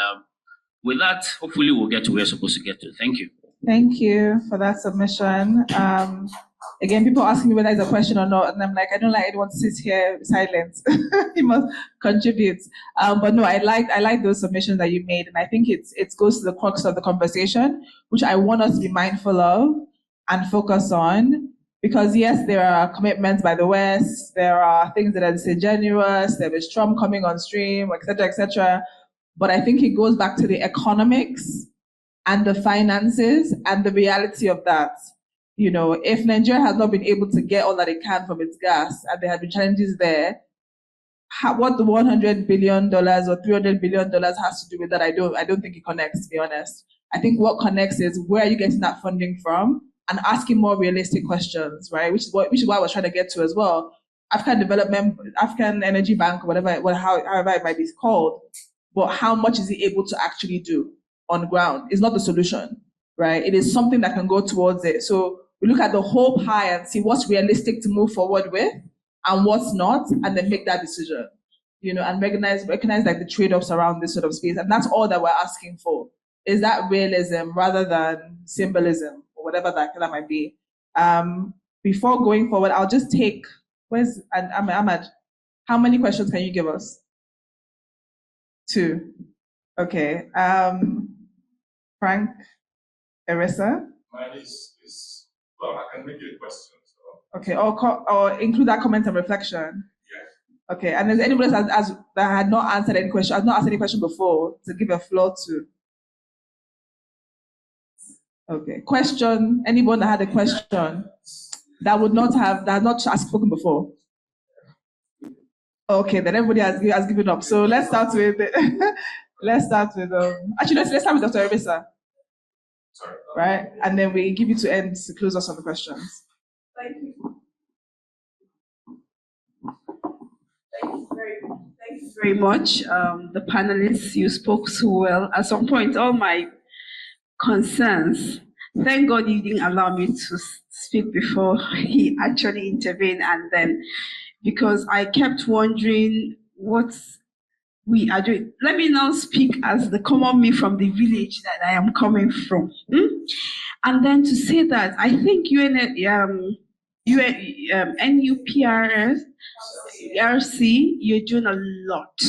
with that, hopefully we'll get to where we're supposed to get to. Thank you. Thank you for that submission. Again, people asking me whether it's a question or not, and I'm like, I don't like anyone to sit here silent. You must contribute. But no, I like those submissions that you made, and I think it goes to the crux of the conversation, which I want us to be mindful of and focus on. Because yes, there are commitments by the West, there are things that are disingenuous, there is Trump coming on stream, et cetera, et cetera. But I think it goes back to the economics and the finances and the reality of that. You know, if Nigeria has not been able to get all that it can from its gas, and there have been challenges there, what the $100 billion or $300 billion has to do with that, I don't think it connects, to be honest. I think what connects is where are you getting that funding from, and asking more realistic questions, right? Which is why I was trying to get to as well. African Energy Bank, or however it might be called, but how much is it able to actually do on ground? It's not the solution, right? It is something that can go towards it. So we look at the whole pie and see what's realistic to move forward with and what's not, and then make that decision, you know, and recognize like the trade-offs around this sort of space. And that's all that we're asking for, is that realism rather than symbolism or whatever that might be. Before going forward, I'll just take, Ahmed, how many questions can you give us? 2. Okay. Frank, Erisa? Mine is well, I can make you a question. So. Okay, or include that comment and reflection. Yes. Okay, and is anybody else that had not answered any question, has not asked any question before, to give a floor to? Okay, question, anyone that had a question that had not spoken before? Okay, then everybody has given up. So let's start with, let's start with Dr. Erisa. Sorry. Right, and then we give you to close us on the questions. Thank you. Thank you very much. The panelists, you spoke so well. At some point, all my concerns, thank God you didn't allow me to speak before he actually intervened, and then because I kept wondering what we are doing. Let me now speak as the common me from the village that I am coming from. And then to say that I think NUPRC, you're doing a lot.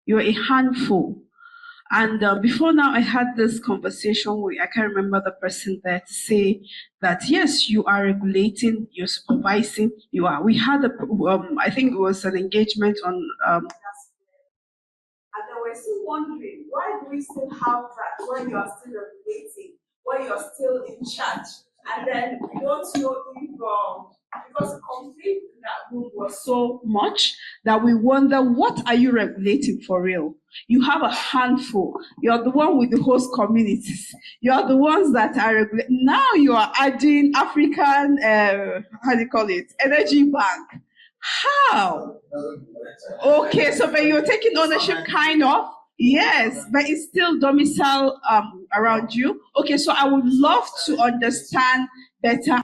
You're a handful. And before now, I had this conversation with, I can't remember the person there, to say that yes, you are regulating, you're supervising, you are. We had I think it was an engagement on. And they were still wondering, why do we still have that when you are still regulating, when you are still in charge? And then we don't know if, because the conflict in that room was so much that we wonder, what are you regulating for real? You have a handful. You're the one with the host communities. You're the ones that are regulating. Now you are adding African, Energy Bank. How? Okay, so but you're taking ownership, kind of. Yes, but it's still domicile around you. Okay, so I would love to understand better.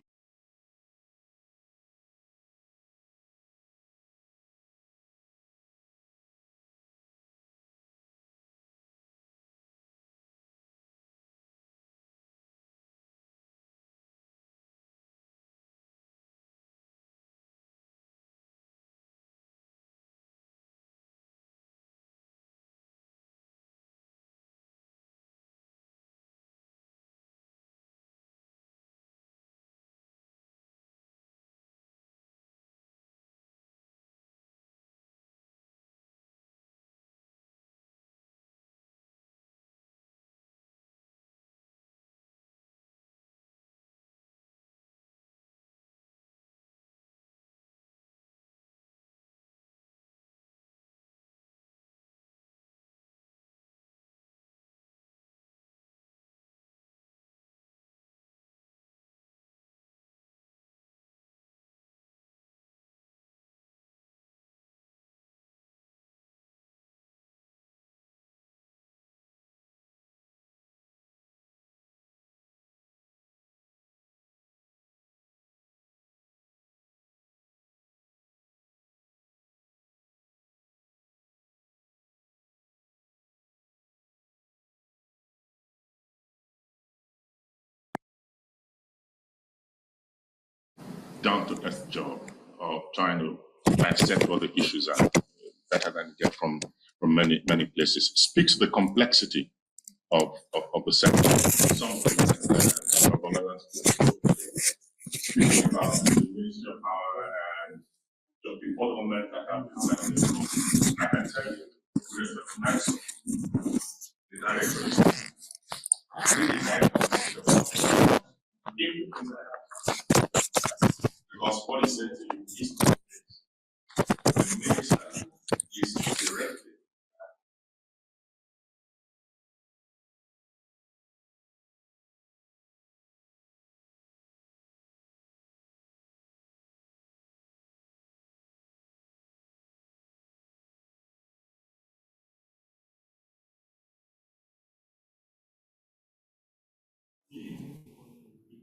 Down to earth job of trying to dissect what the issues are better than you get from many places. It speaks to the complexity of the sector. Some speaking about the Ministry of Power and just before the moment that I can tell you, with respect to the directors, because what he said to you is the minister is directly.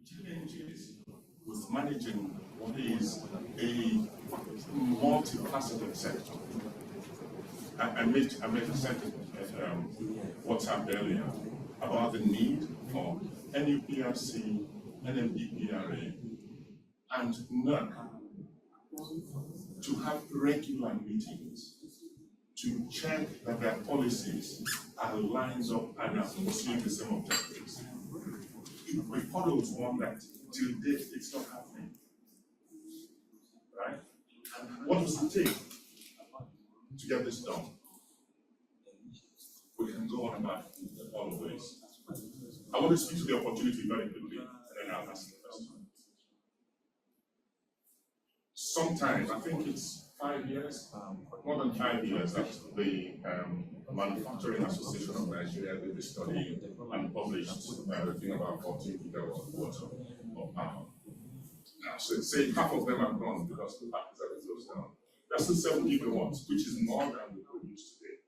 Challenges with managing what is a multifaceted sector. I made a sentence WhatsApp earlier about the need for NUPRC, NLNG, and NUPRC to have regular meetings to check that their policies are lined up and are pursuing the same objectives. We follow one that till date it's not happening. Right? And what does it take to get this done? We can go on about all of this. I want to speak to the opportunity very quickly, and then I'll ask the question. Sometimes, I think it's 5 years, more than 5 years, that the Manufacturing Association of Nigeria did the study and published a thing about 14 gigawatts of water or power. Now, so say half of them are gone because the factories are closed down. That's still 7 gigawatts, which is more than we produce today.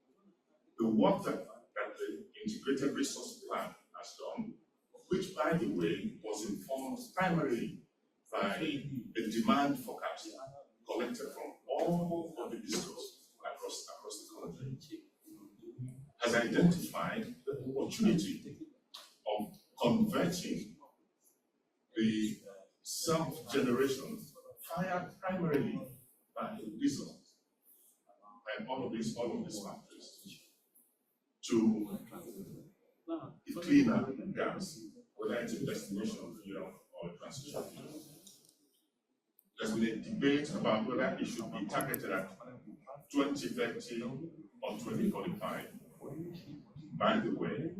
The work that the Integrated Resource Plan has done, which, by the way, was informed primarily by a demand forecast collected from all of the districts across the country, has identified the opportunity of converting the self-generation fired primarily by diesel and all of these factories to cleaner gas, whether it's a destination fuel or a transition fuel. There's been a debate about whether it should be targeted at 2030 or 2045. By the way,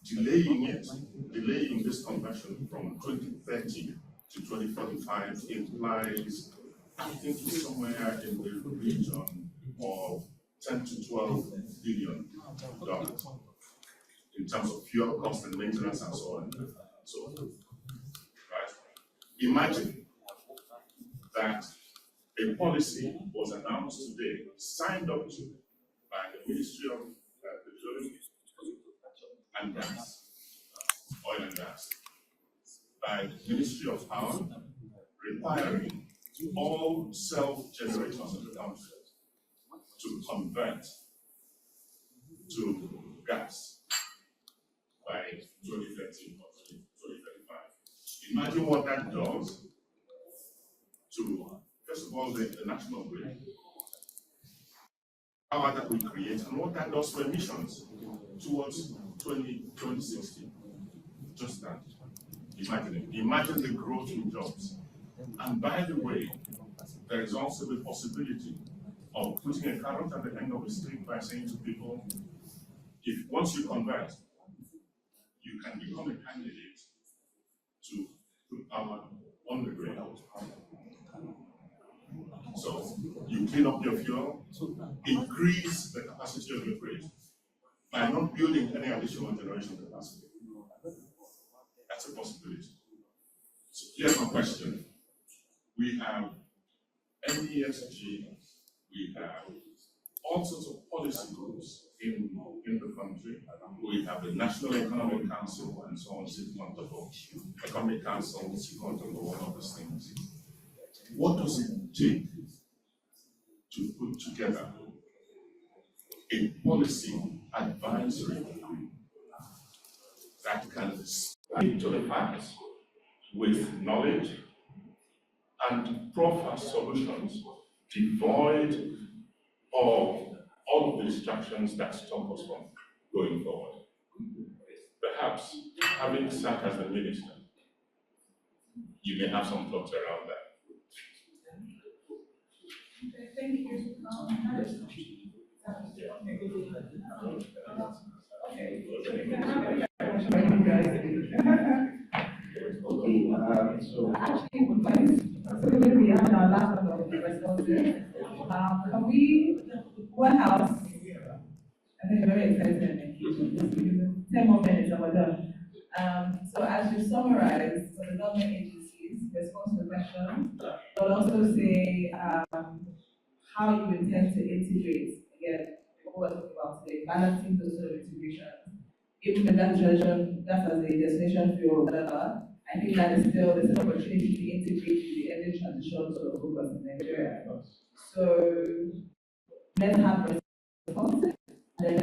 delaying this conversion from 2030 to 2045 implies, I think, somewhere in the region of $10 to $12 billion in terms of fuel cost and maintenance and so on and so forth. Right? Imagine that a policy was announced today, signed up to by the Ministry of Petroleum and Gas, Oil and Gas, by the Ministry of Power, requiring all self-generators in the country to convert to gas by 2030 or 2035. Imagine what that does to, first of all, the national grid, power that we create, and what that does for emissions towards 2060. Just that. Imagine the growth in jobs. And by the way, there is also the possibility of putting a carrot at the end of the stick by saying to people, if once you convert, you can become a candidate to put power on the grid. So you clean up your fuel, increase the capacity of your grid by not building any additional generation capacity. That's a possibility. So here's my question. We have NESG, we have all sorts of policy groups in the country. We have the National Economic Council and so on sitting on top of Economic Council sitting on top of all of those things. What does it take to put together a policy advisory group that can speak to the facts with knowledge and proffer solutions devoid of all of the distractions that stop us from going forward? Perhaps, having sat as a minister, you may have some thoughts around that. Thank you. So actually, we have our last round of responses. Can we, one house, I think very excited. 10 more minutes and we're done. So as you summarize for the government agencies, respond to the question, but also say how you intend to integrate, again, what we're talking about today, balancing those sort of integrations. Even if that's as a destination fuel or whatever, I think that is still there's an opportunity to integrate the energy transition to the focus in Nigeria. So let's have responses and then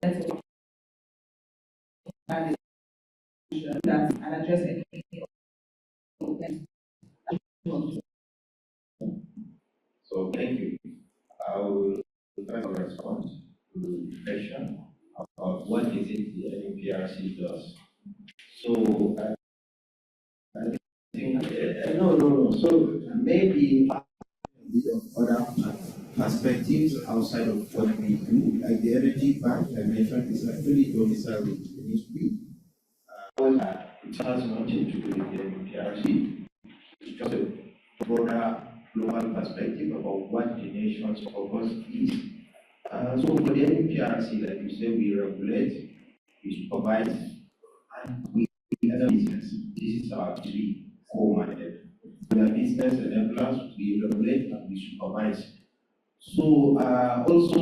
let's manage that and address anything. So thank you. I will try to respond to the question about what is it the NUPRC does. So I think no. So maybe a bit of other perspectives outside of what we do, like the energy bank I mentioned is actually domiciled in the ministry. It has nothing to do with the NUPRC. It's just a broader global perspective about what the nation's purpose is. So for the NUPRC, like you say, we regulate, we supervise, and we are business. This is our three core mandate. We are business enablers, we regulate, and we supervise. So also,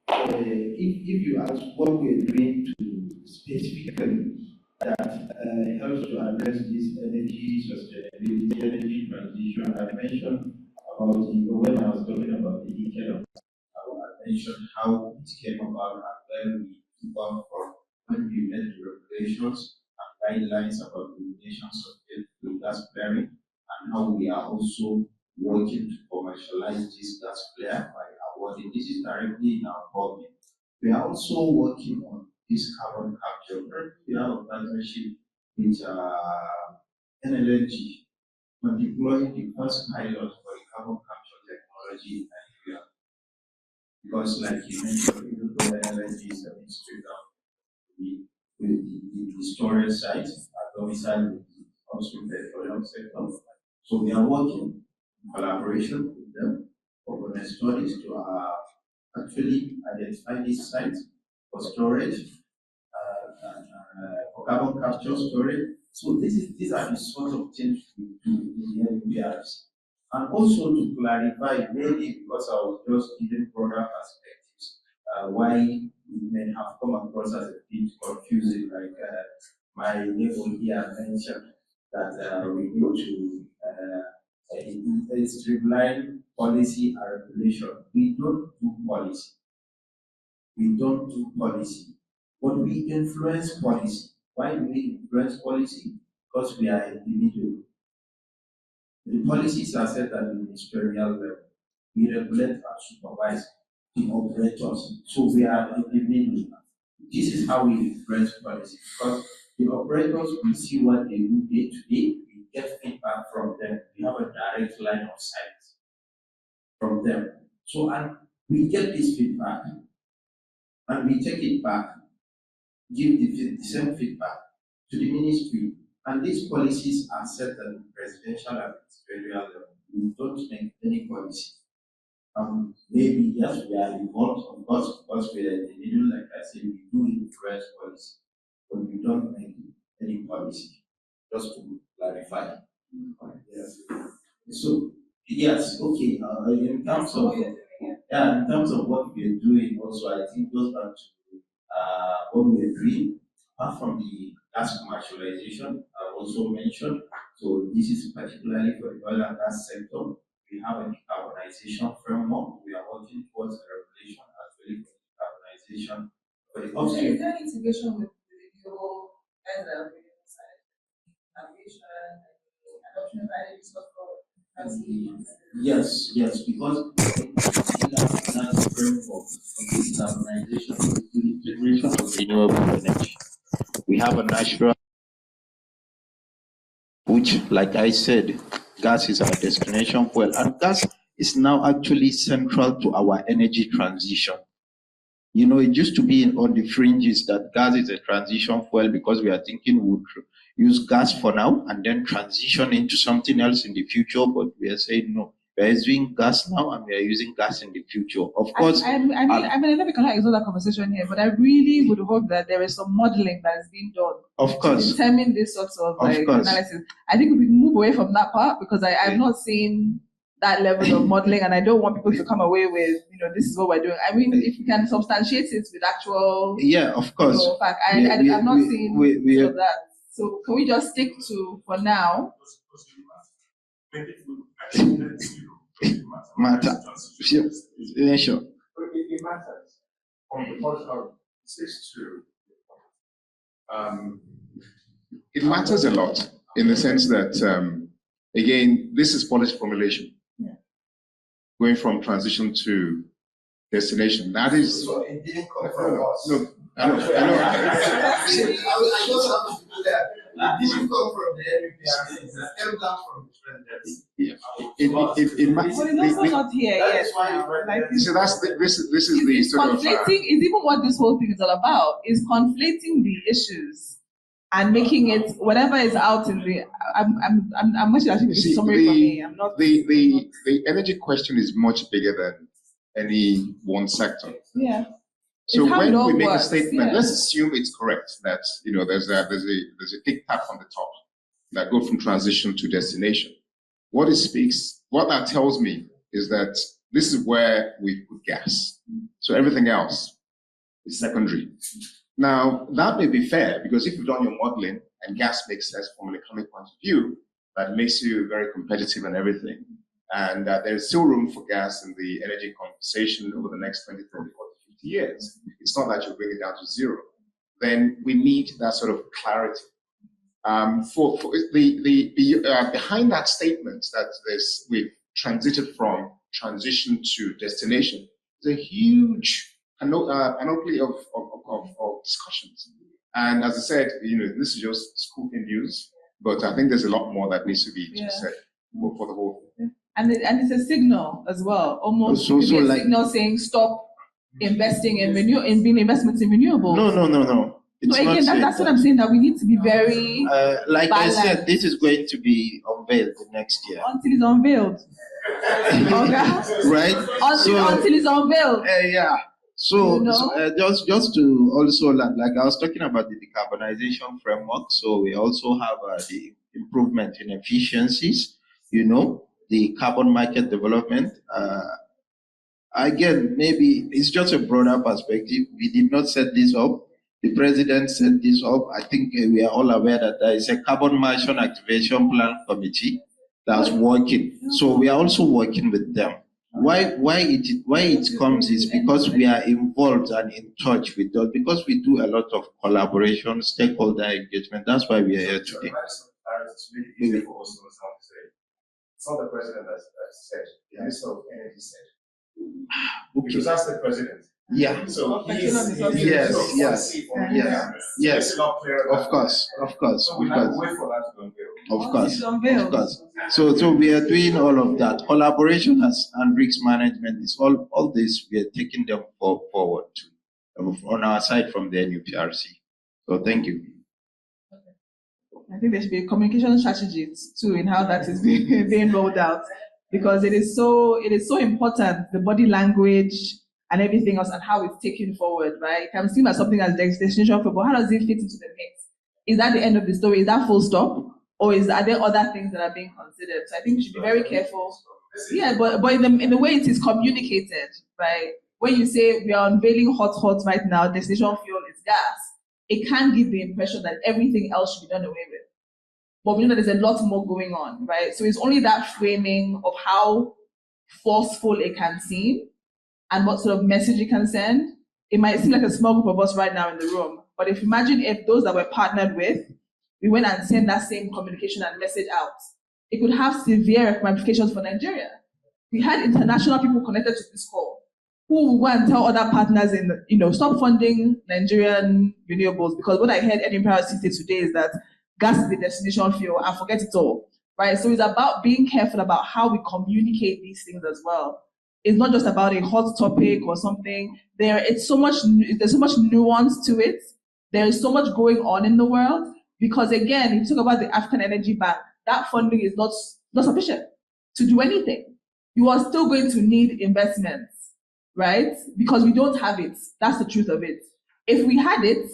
if you ask what we are doing to specifically that helps to address this energy sustainability, energy transition, I mentioned about when I was talking about the decade of I mentioned how it came about and where we took off from when we made the regulations and guidelines about the limitations of gas flaring and how we are also working to commercialize this gas flare by awarding. This is directly in our core. We are also working on this carbon capture. We have a partnership with NLNG on deploying the first pilot for the carbon capture technology in Nigeria. Because, like you mentioned, even though NLNG is a ministry of the storage sites are domiciled with the Upstream Petroleum sector. So we are working in collaboration with them for studies to actually identify these sites for storage, for carbon capture storage. So these are the sort of things we do in the NUPRC. And also to clarify, maybe because I was just giving broader perspectives, why we may have come across as a bit confusing, like my neighbor here mentioned that we need to streamline policy and regulation. We don't do policy. We don't do policy, but we influence policy. Why do we influence policy? Because we are in the middle. The policies are set at the ministerial level. We regulate and supervise the operators. So we are in the middle. This is how we influence policy, because the operators will see what they do day to day. We get feedback from them. We have a direct line of sight from them. So and we get this feedback and we take it back, give the same feedback to the ministry. And these policies are set at the presidential and ministerial level. We don't make any policy. Maybe yes, we are involved, of course, because we are in the middle, like I said, we do influence policy, but we don't make any policy. Just to clarify. Yes. So yes, okay. In terms of what we are doing, also I think goes back to what we are doing. Apart from the gas commercialization, I also mentioned. So this is particularly for the oil and gas sector. We have a decarbonization framework. We are working towards a regulation actually for decarbonization. For the upstream. Is there integration with the renewable as a renewable side? Navigation, adoption of energy software. Yes, because that's the framework of decarbonization is the integration of renewable energy. We have a national which, like I said, gas is our destination fuel, and gas is now actually central to our energy transition. You know, it used to be on the fringes that gas is a transition fuel because we are thinking we would use gas for now and then transition into something else in the future, but we are saying no. We are using gas now and we are using gas in the future. Of course, I know we cannot exhaust that conversation here, but I really would hope that there is some modeling that is being done. Of course. To determine this sort of analysis. I think we can move away from that part because I've not seen that level of modeling, and I don't want people to come away with, this is what we're doing. I mean, if you can substantiate it with actual, of course. Fact, I've not seen that. So can we just stick to, for now? Matter. Sure. Yeah, sure. It matters. It matters a lot in the sense that, again, this is policy formulation. Yeah. Going from transition to destination. That is. So it didn't come from us. No, I know. It didn't come from the NUPRC. It came down from the president. Yeah. It's also not here yet. So this is the sort of conflicting. Is even what this whole thing is all about. Is conflating the issues and making it whatever is out in the. I'm much actually summary for me. I'm not. The energy question is much bigger than any one sector. Yeah. So when we make a statement, let's assume it's correct that there's a tick tap on the top that go from transition to destination. What that tells me is that this is where we put gas. So everything else is secondary. Now that may be fair because if you've done your modeling and gas makes sense from an economic point of view, that makes you very competitive and everything. And there's still room for gas in the energy conversation over the next 20, 30, 40, 50 years. It's not that you bring it down to zero. Then we need that sort of clarity. Behind that statement that we've transited from transition to destination, there's a huge panoply of discussions. And as I said, this is just scooping news, but I think there's a lot more that needs to be said for the whole thing. And it's a signal as well, almost a signal saying stop investing in being investments in renewables. No. It's so again, that's what I'm saying, that we need to be very like balanced. I said, this is going to be unveiled next year. Until it's unveiled. Right? Until it's unveiled. Yeah. So, just to also, like I was talking about the decarbonization framework, so we also have the improvement in efficiencies, the carbon market development. Again, maybe it's just a broader perspective. We did not set this up. The president set this up. I think we are all aware that there is a carbon market activation plan committee that's working. So we are also working with them. Why it comes is because we are involved and in touch with them, because we do a lot of collaboration, stakeholder engagement. That's why we are here today. It's not the president that said, the Minister of Energy said. Because that's the president. Yeah. So yes. Of course. So we have to wait for that to unveil. Of course. So we are doing all of that. Collaboration and risk management is all this we are taking them forward on our side from the NUPRC. So thank you. I think there should be a communication strategy too in how that is being rolled out, because it is so important, the body language and everything else and how it's taken forward, right? It can seem like something as destination for, but how does it fit into the mix? Is that the end of the story? Is that full stop? Or are there other things that are being considered? So I think we should be very careful. Yeah, but in the way it is communicated, right? When you say we are unveiling hot right now, destination fuel is gas, it can give the impression that everything else should be done away with. But we know that there's a lot more going on, right? So it's only that framing of how forceful it can seem and what sort of message it can send. It might seem like a small group of us right now in the room, but imagine if those that we're partnered with, we went and sent that same communication and message out. It could have severe ramifications for Nigeria. We had international people connected to this call who will go and tell other partners stop funding Nigerian renewables, because what I heard NUPRC say today is that gas is the destination fuel and forget it all, right? So it's about being careful about how we communicate these things as well. It's not just about a hot topic or something. There's so much nuance to it. There is so much going on in the world because, again, if you talk about the African Energy Bank, that funding is not sufficient to do anything. You are still going to need investments, right? Because we don't have it. That's the truth of it. If we had it,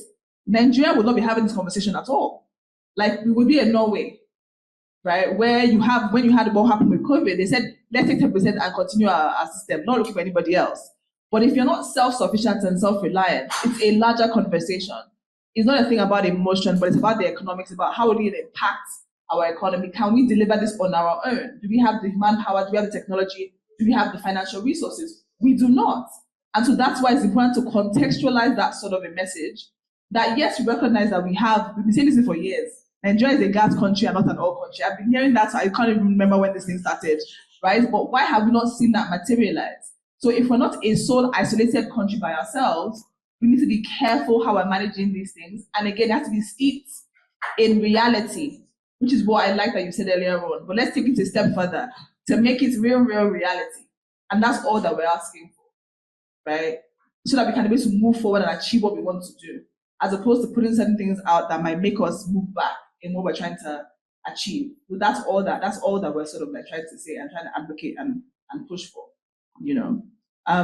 Nigeria would not be having this conversation at all. Like, we would be in Norway, right? When you had what happened with COVID, they said, let's take 10% and continue our system, not looking for anybody else. But if you're not self-sufficient and self-reliant, it's a larger conversation. It's not a thing about emotion, but it's about the economics, about how will it impact our economy. Can we deliver this on our own? Do we have the manpower? Do we have the technology? Do we have the financial resources? We do not. And so that's why it's important to contextualize that sort of a message that, yes, we recognize that we've been saying this for years. Nigeria is a gas country and not an oil country. I've been hearing that, so I can't even remember when this thing started, right? But why have we not seen that materialize? So if we're not a sole isolated country by ourselves, we need to be careful how we're managing these things. And again, it has to be steeped in reality, which is what I like that you said earlier on. But let's take it a step further to make it real reality. And that's all that we're asking for, right? So that we can be able to move forward and achieve what we want to do, as opposed to putting certain things out that might make us move back in what we're trying to achieve. So that's all that we're sort of like trying to say and trying to advocate and push for, you know.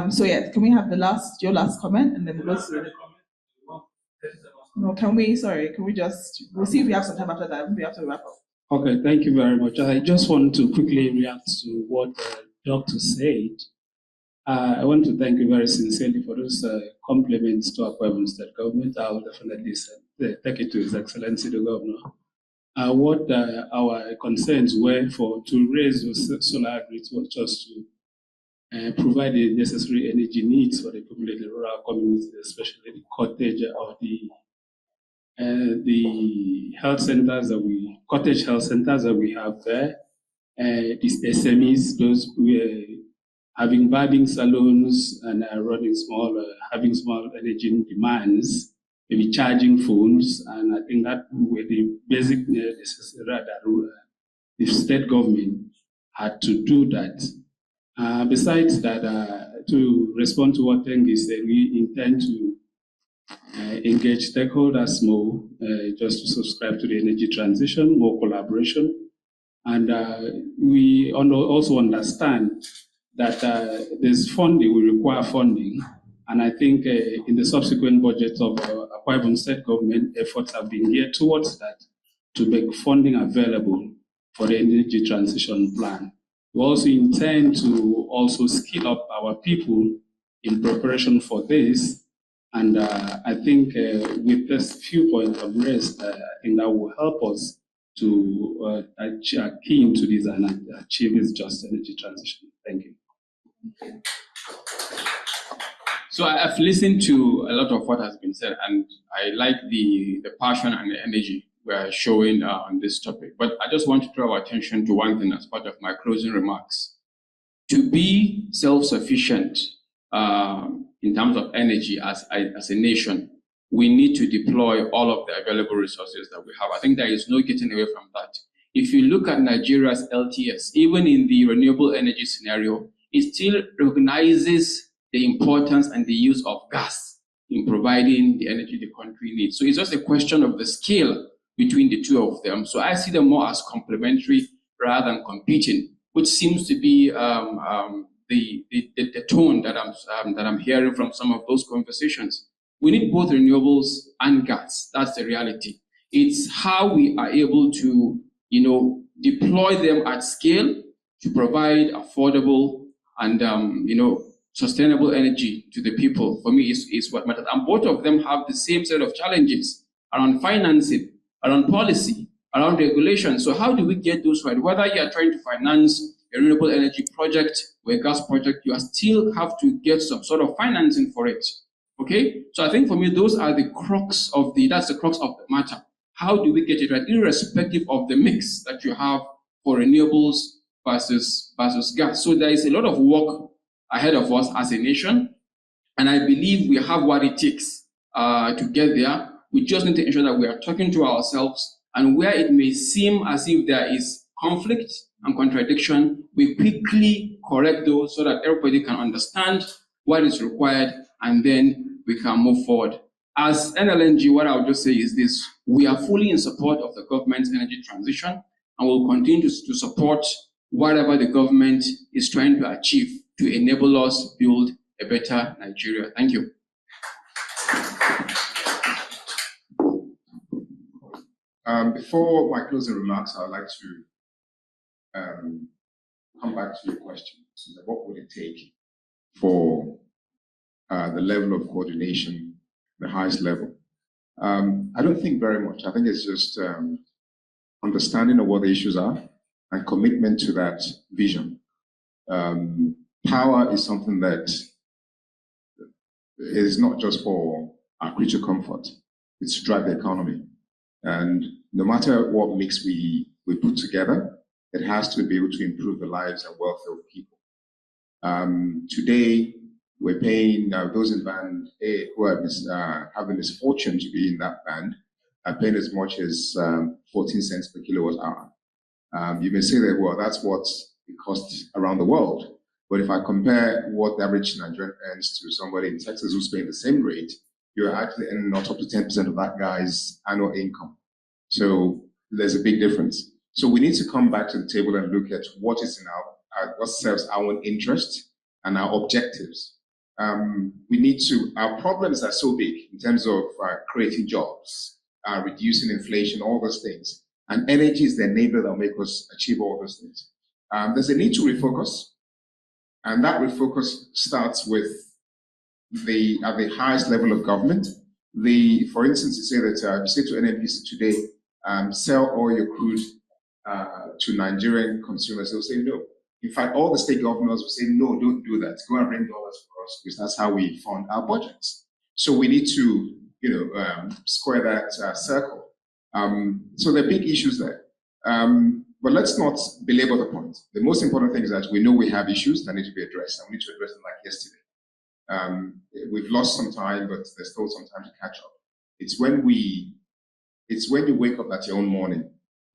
So yeah, can we have your last comment and then we'll go to no, we'll see if we have some time after that. We have to wrap up. Okay, thank you very much. I just want to quickly react to what the doctor said. I want to thank you very sincerely for those compliments to Akwa Ibom State Government. I will definitely take it to His Excellency the Governor. What our concerns were to raise the solar grids was just to provide the necessary energy needs for the people in the rural communities, especially the cottage or the health centers cottage health centers that we have there, these SMEs, those having barbing salons and having small energy demands, maybe charging phones, and I think that were the basic necessary that the state government had to do that. Besides that, to respond to what Tengi said, we intend to engage stakeholders more, just to subscribe to the energy transition, more collaboration. And we also understand that there's funding, we require funding. And I think in the subsequent budget of Akwa Ibom State Government, efforts have been geared towards that to make funding available for the energy transition plan. We also intend to also skill up our people in preparation for this. And I think with this few points of rest, I think that will help us to key into this and achieve this just energy transition. Thank you. So I've listened to a lot of what has been said, and I like the passion and the energy we are showing on this topic. But I just want to draw our attention to one thing as part of my closing remarks. To be self-sufficient in terms of energy as a nation, we need to deploy all of the available resources that we have. I think there is no getting away from that. If you look at Nigeria's LTS, even in the renewable energy scenario, it still recognizes the importance and the use of gas in providing the energy the country needs. So it's just a question of the scale between the two of them. So I see them more as complementary rather than competing, which seems to be the tone that I'm hearing from some of those conversations. We need both renewables and gas. That's the reality. It's how we are able to, deploy them at scale to provide affordable and sustainable energy to the people. For me, is what matters. And both of them have the same set of challenges around financing, around policy, around regulation. So how do we get those right? Whether you are trying to finance a renewable energy project or a gas project, you still have to get some sort of financing for it. Okay? So I think for me, those are the crux of the matter. How do we get it right, irrespective of the mix that you have for renewables versus gas? So there is a lot of work ahead of us as a nation, and I believe we have what it takes to get there. We just need to ensure that we are talking to ourselves And where it may seem as if there is conflict and contradiction, we quickly correct those so that everybody can understand what is required, and then we can move forward. As NLNG, what I would just say is this: we are fully in support of the government's energy transition, and will continue to support whatever the government is trying to achieve to enable us build a better Nigeria. Thank you. Before my closing remarks, I'd like to come back to your question. What would it take for the level of coordination, the highest level? I don't think very much. I think it's just understanding of what the issues are and commitment to that vision. Power is something that is not just for our creature comfort. It's to drive the economy. And no matter what mix we put together, it has to be able to improve the lives and welfare of people. Today, we're paying those in band A who are having misfortune to be in that band are paying as much as 14 cents per kilowatt hour. You may say that, well, that's what it costs around the world. But if I compare what the average Nigerian earns to somebody in Texas who's paying the same rate, you're actually earning not up to 10% of that guy's annual income. So there's a big difference. So we need to come back to the table and look at what is in what serves our own interest and our objectives. We need to, our problems are so big in terms of creating jobs, reducing inflation, all those things. And energy is the enabler that will make us achieve all those things. There's a need to refocus. And that refocus starts with at the highest level of government. For instance, you say that you say to NNPC today, sell all your crude to Nigerian consumers. They'll say no. In fact, all the state governors will say no, don't do that. Go and bring dollars for us, because that's how we fund our budgets. So we need to, square that circle. So there are big issues there. But let's not belabor the point. The most important thing is that we know we have issues that need to be addressed, and we need to address them like yesterday. We've lost some time, but there's still some time to catch up. It's when you wake up at your own morning.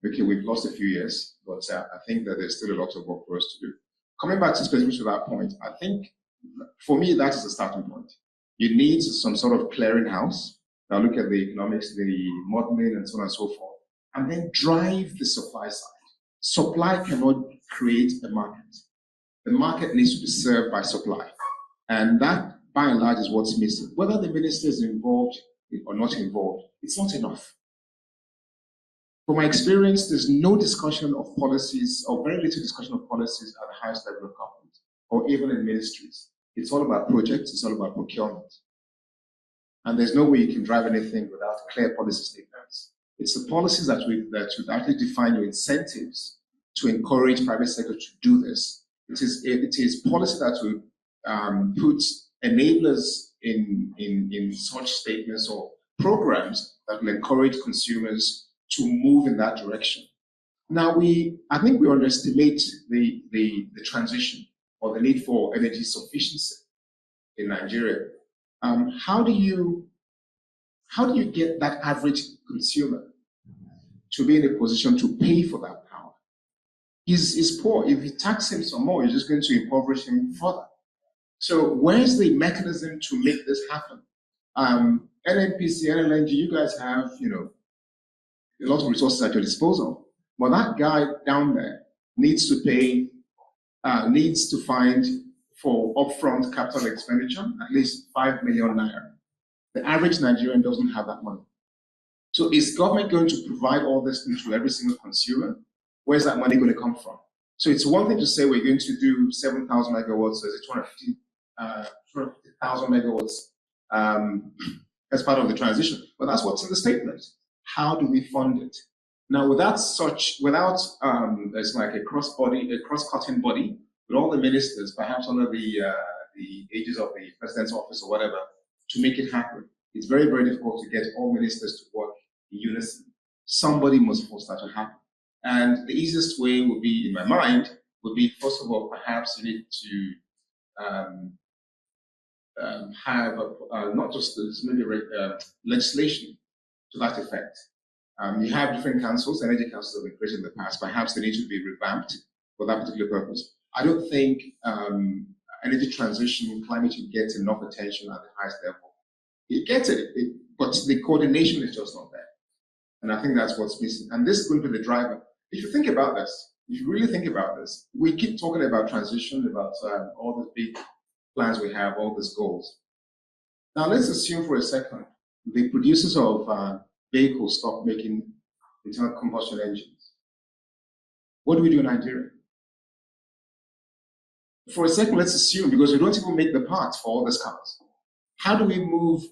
Okay, we've lost a few years, but I think that there's still a lot of work for us to do. Coming back to specifically to that point, I think for me that is the starting point. You need some sort of clearinghouse. Now look at the economics, the modeling, and so on and so forth, and then drive the supply side. Supply cannot create a market. The market needs to be served by supply. And that, by and large, is what's missing. Whether the minister is involved or not involved, it's not enough. From my experience, there's no discussion of policies, or very little discussion of policies at the highest level of government, or even in ministries. It's all about projects, it's all about procurement. And there's no way you can drive anything without clear policy statements. It's the policies that should actually define your incentives to encourage private sector to do this. It is policy that will put enablers in such statements or programs that will encourage consumers to move in that direction. Now I think we underestimate the transition or the need for energy sufficiency in Nigeria. How do you get that average consumer to be in a position to pay for that power? He's poor. If you tax him some more, you're just going to impoverish him further. So where's the mechanism to make this happen? NNPC, NLNG, you guys have, a lot of resources at your disposal. But that guy down there needs to pay, needs to find for upfront capital expenditure at least 5 million naira. The average Nigerian doesn't have that money. So is government going to provide all this to every single consumer? Where's that money going to come from? So it's one thing to say we're going to do 7,000 megawatts, so it's 250,000 megawatts as part of the transition. But that's what's in the statement. How do we fund it? Now, without there's like a cross-cutting body with all the ministers, perhaps under the aegis of the president's office or whatever, to make it happen. It's very, very difficult to get all ministers to work in unison. Somebody must force that to happen. And the easiest way would be, in my mind, would be, first of all, perhaps you need to have not just maybe legislation to that effect. You have different councils, energy councils have been created in the past. Perhaps they need to be revamped for that particular purpose. I don't think energy transition, climate change gets enough attention at the highest level. It gets it, but the coordination is just not there. And I think that's what's missing. And this is going to be the driver. If you think about this, if you really think about this, we keep talking about transition, about all the big plans we have, all these goals. Now let's assume for a second the producers of vehicles stop making internal combustion engines. What do we do in Nigeria? For a second, let's assume, because we don't even make the parts for all these cars. How do we move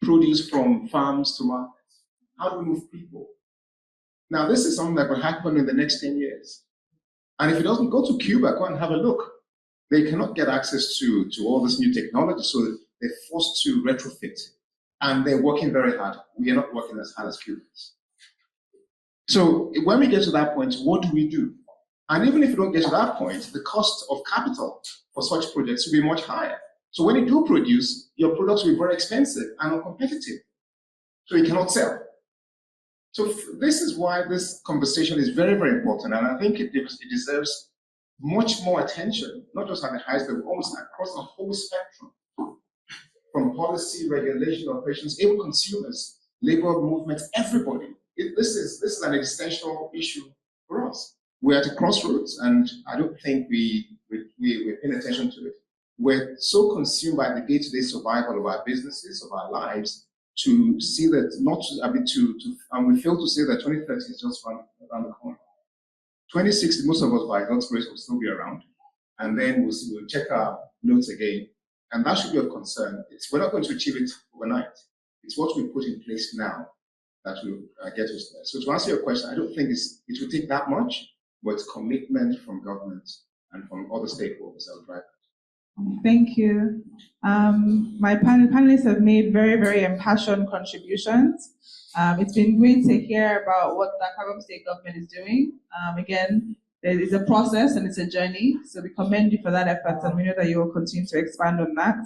produce from farms to markets? How do we move people? Now, this is something that will happen in the next 10 years. And if it doesn't, go to Cuba, go and have a look. They cannot get access to all this new technology, so they're forced to retrofit. And they're working very hard. We are not working as hard as Cubans. So when we get to that point, what do we do? And even if you don't get to that point, the cost of capital for such projects will be much higher. So when you do produce, your products will be very expensive and uncompetitive. So you cannot sell. So this is why this conversation is very, very important. And I think it deserves much more attention, not just at the highest level, almost across the whole spectrum. From policy, regulation, operations, even consumers, labor movements, everybody. This is an existential issue for us. We're at a crossroads, and I don't think we're paying attention to it. We're so consumed by the day-to-day survival of our businesses, of our lives, to see that and we fail to say that 2030 is just around the corner. 2060, most of us by God's grace will still be around, and then we'll check our notes again, and that should be of concern. We're not going to achieve it overnight. It's what we put in place now that will get us there. So to answer your question, I don't think it will take that much, but it's commitment from government and from other stakeholders that will drive it. Thank you. My panelists have made very, very impassioned contributions. It's been great to hear about what the Akwa State government is doing. Again, it's a process and it's a journey, so we commend you for that effort, and we know that you will continue to expand on that.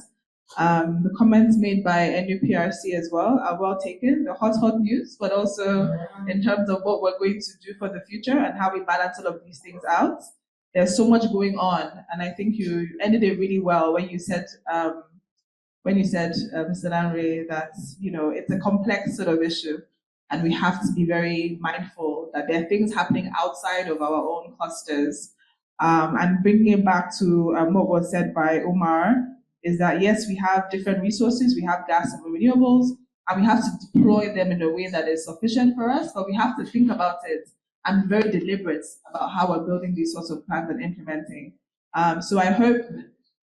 The comments made by NUPRC as well are well taken. The hot news, but also in terms of what we're going to do for the future and how we balance all of these things out. There's so much going on, and I think you ended it really well when you said, Mr. Lanre, that it's a complex sort of issue, and we have to be very mindful that there are things happening outside of our own clusters. And bringing it back to what was said by Umar, is that yes, we have different resources, we have gas and renewables, and we have to deploy them in a way that is sufficient for us, but we have to think about it and be very deliberate about how we're building these sorts of plans and implementing. So I hope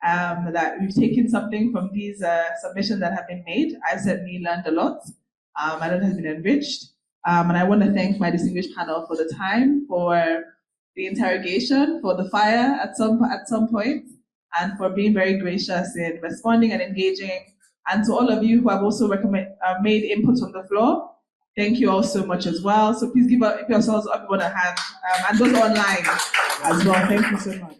that we've taken something from these submissions that have been made. I certainly learned a lot. My learning has been enriched. And I want to thank my distinguished panel for the time, for the interrogation, for the fire at some point, and for being very gracious in responding and engaging. And to all of you who have also made input on the floor, thank you all so much as well. So please give yourselves everyone a hand, and those online as well. Thank you so much.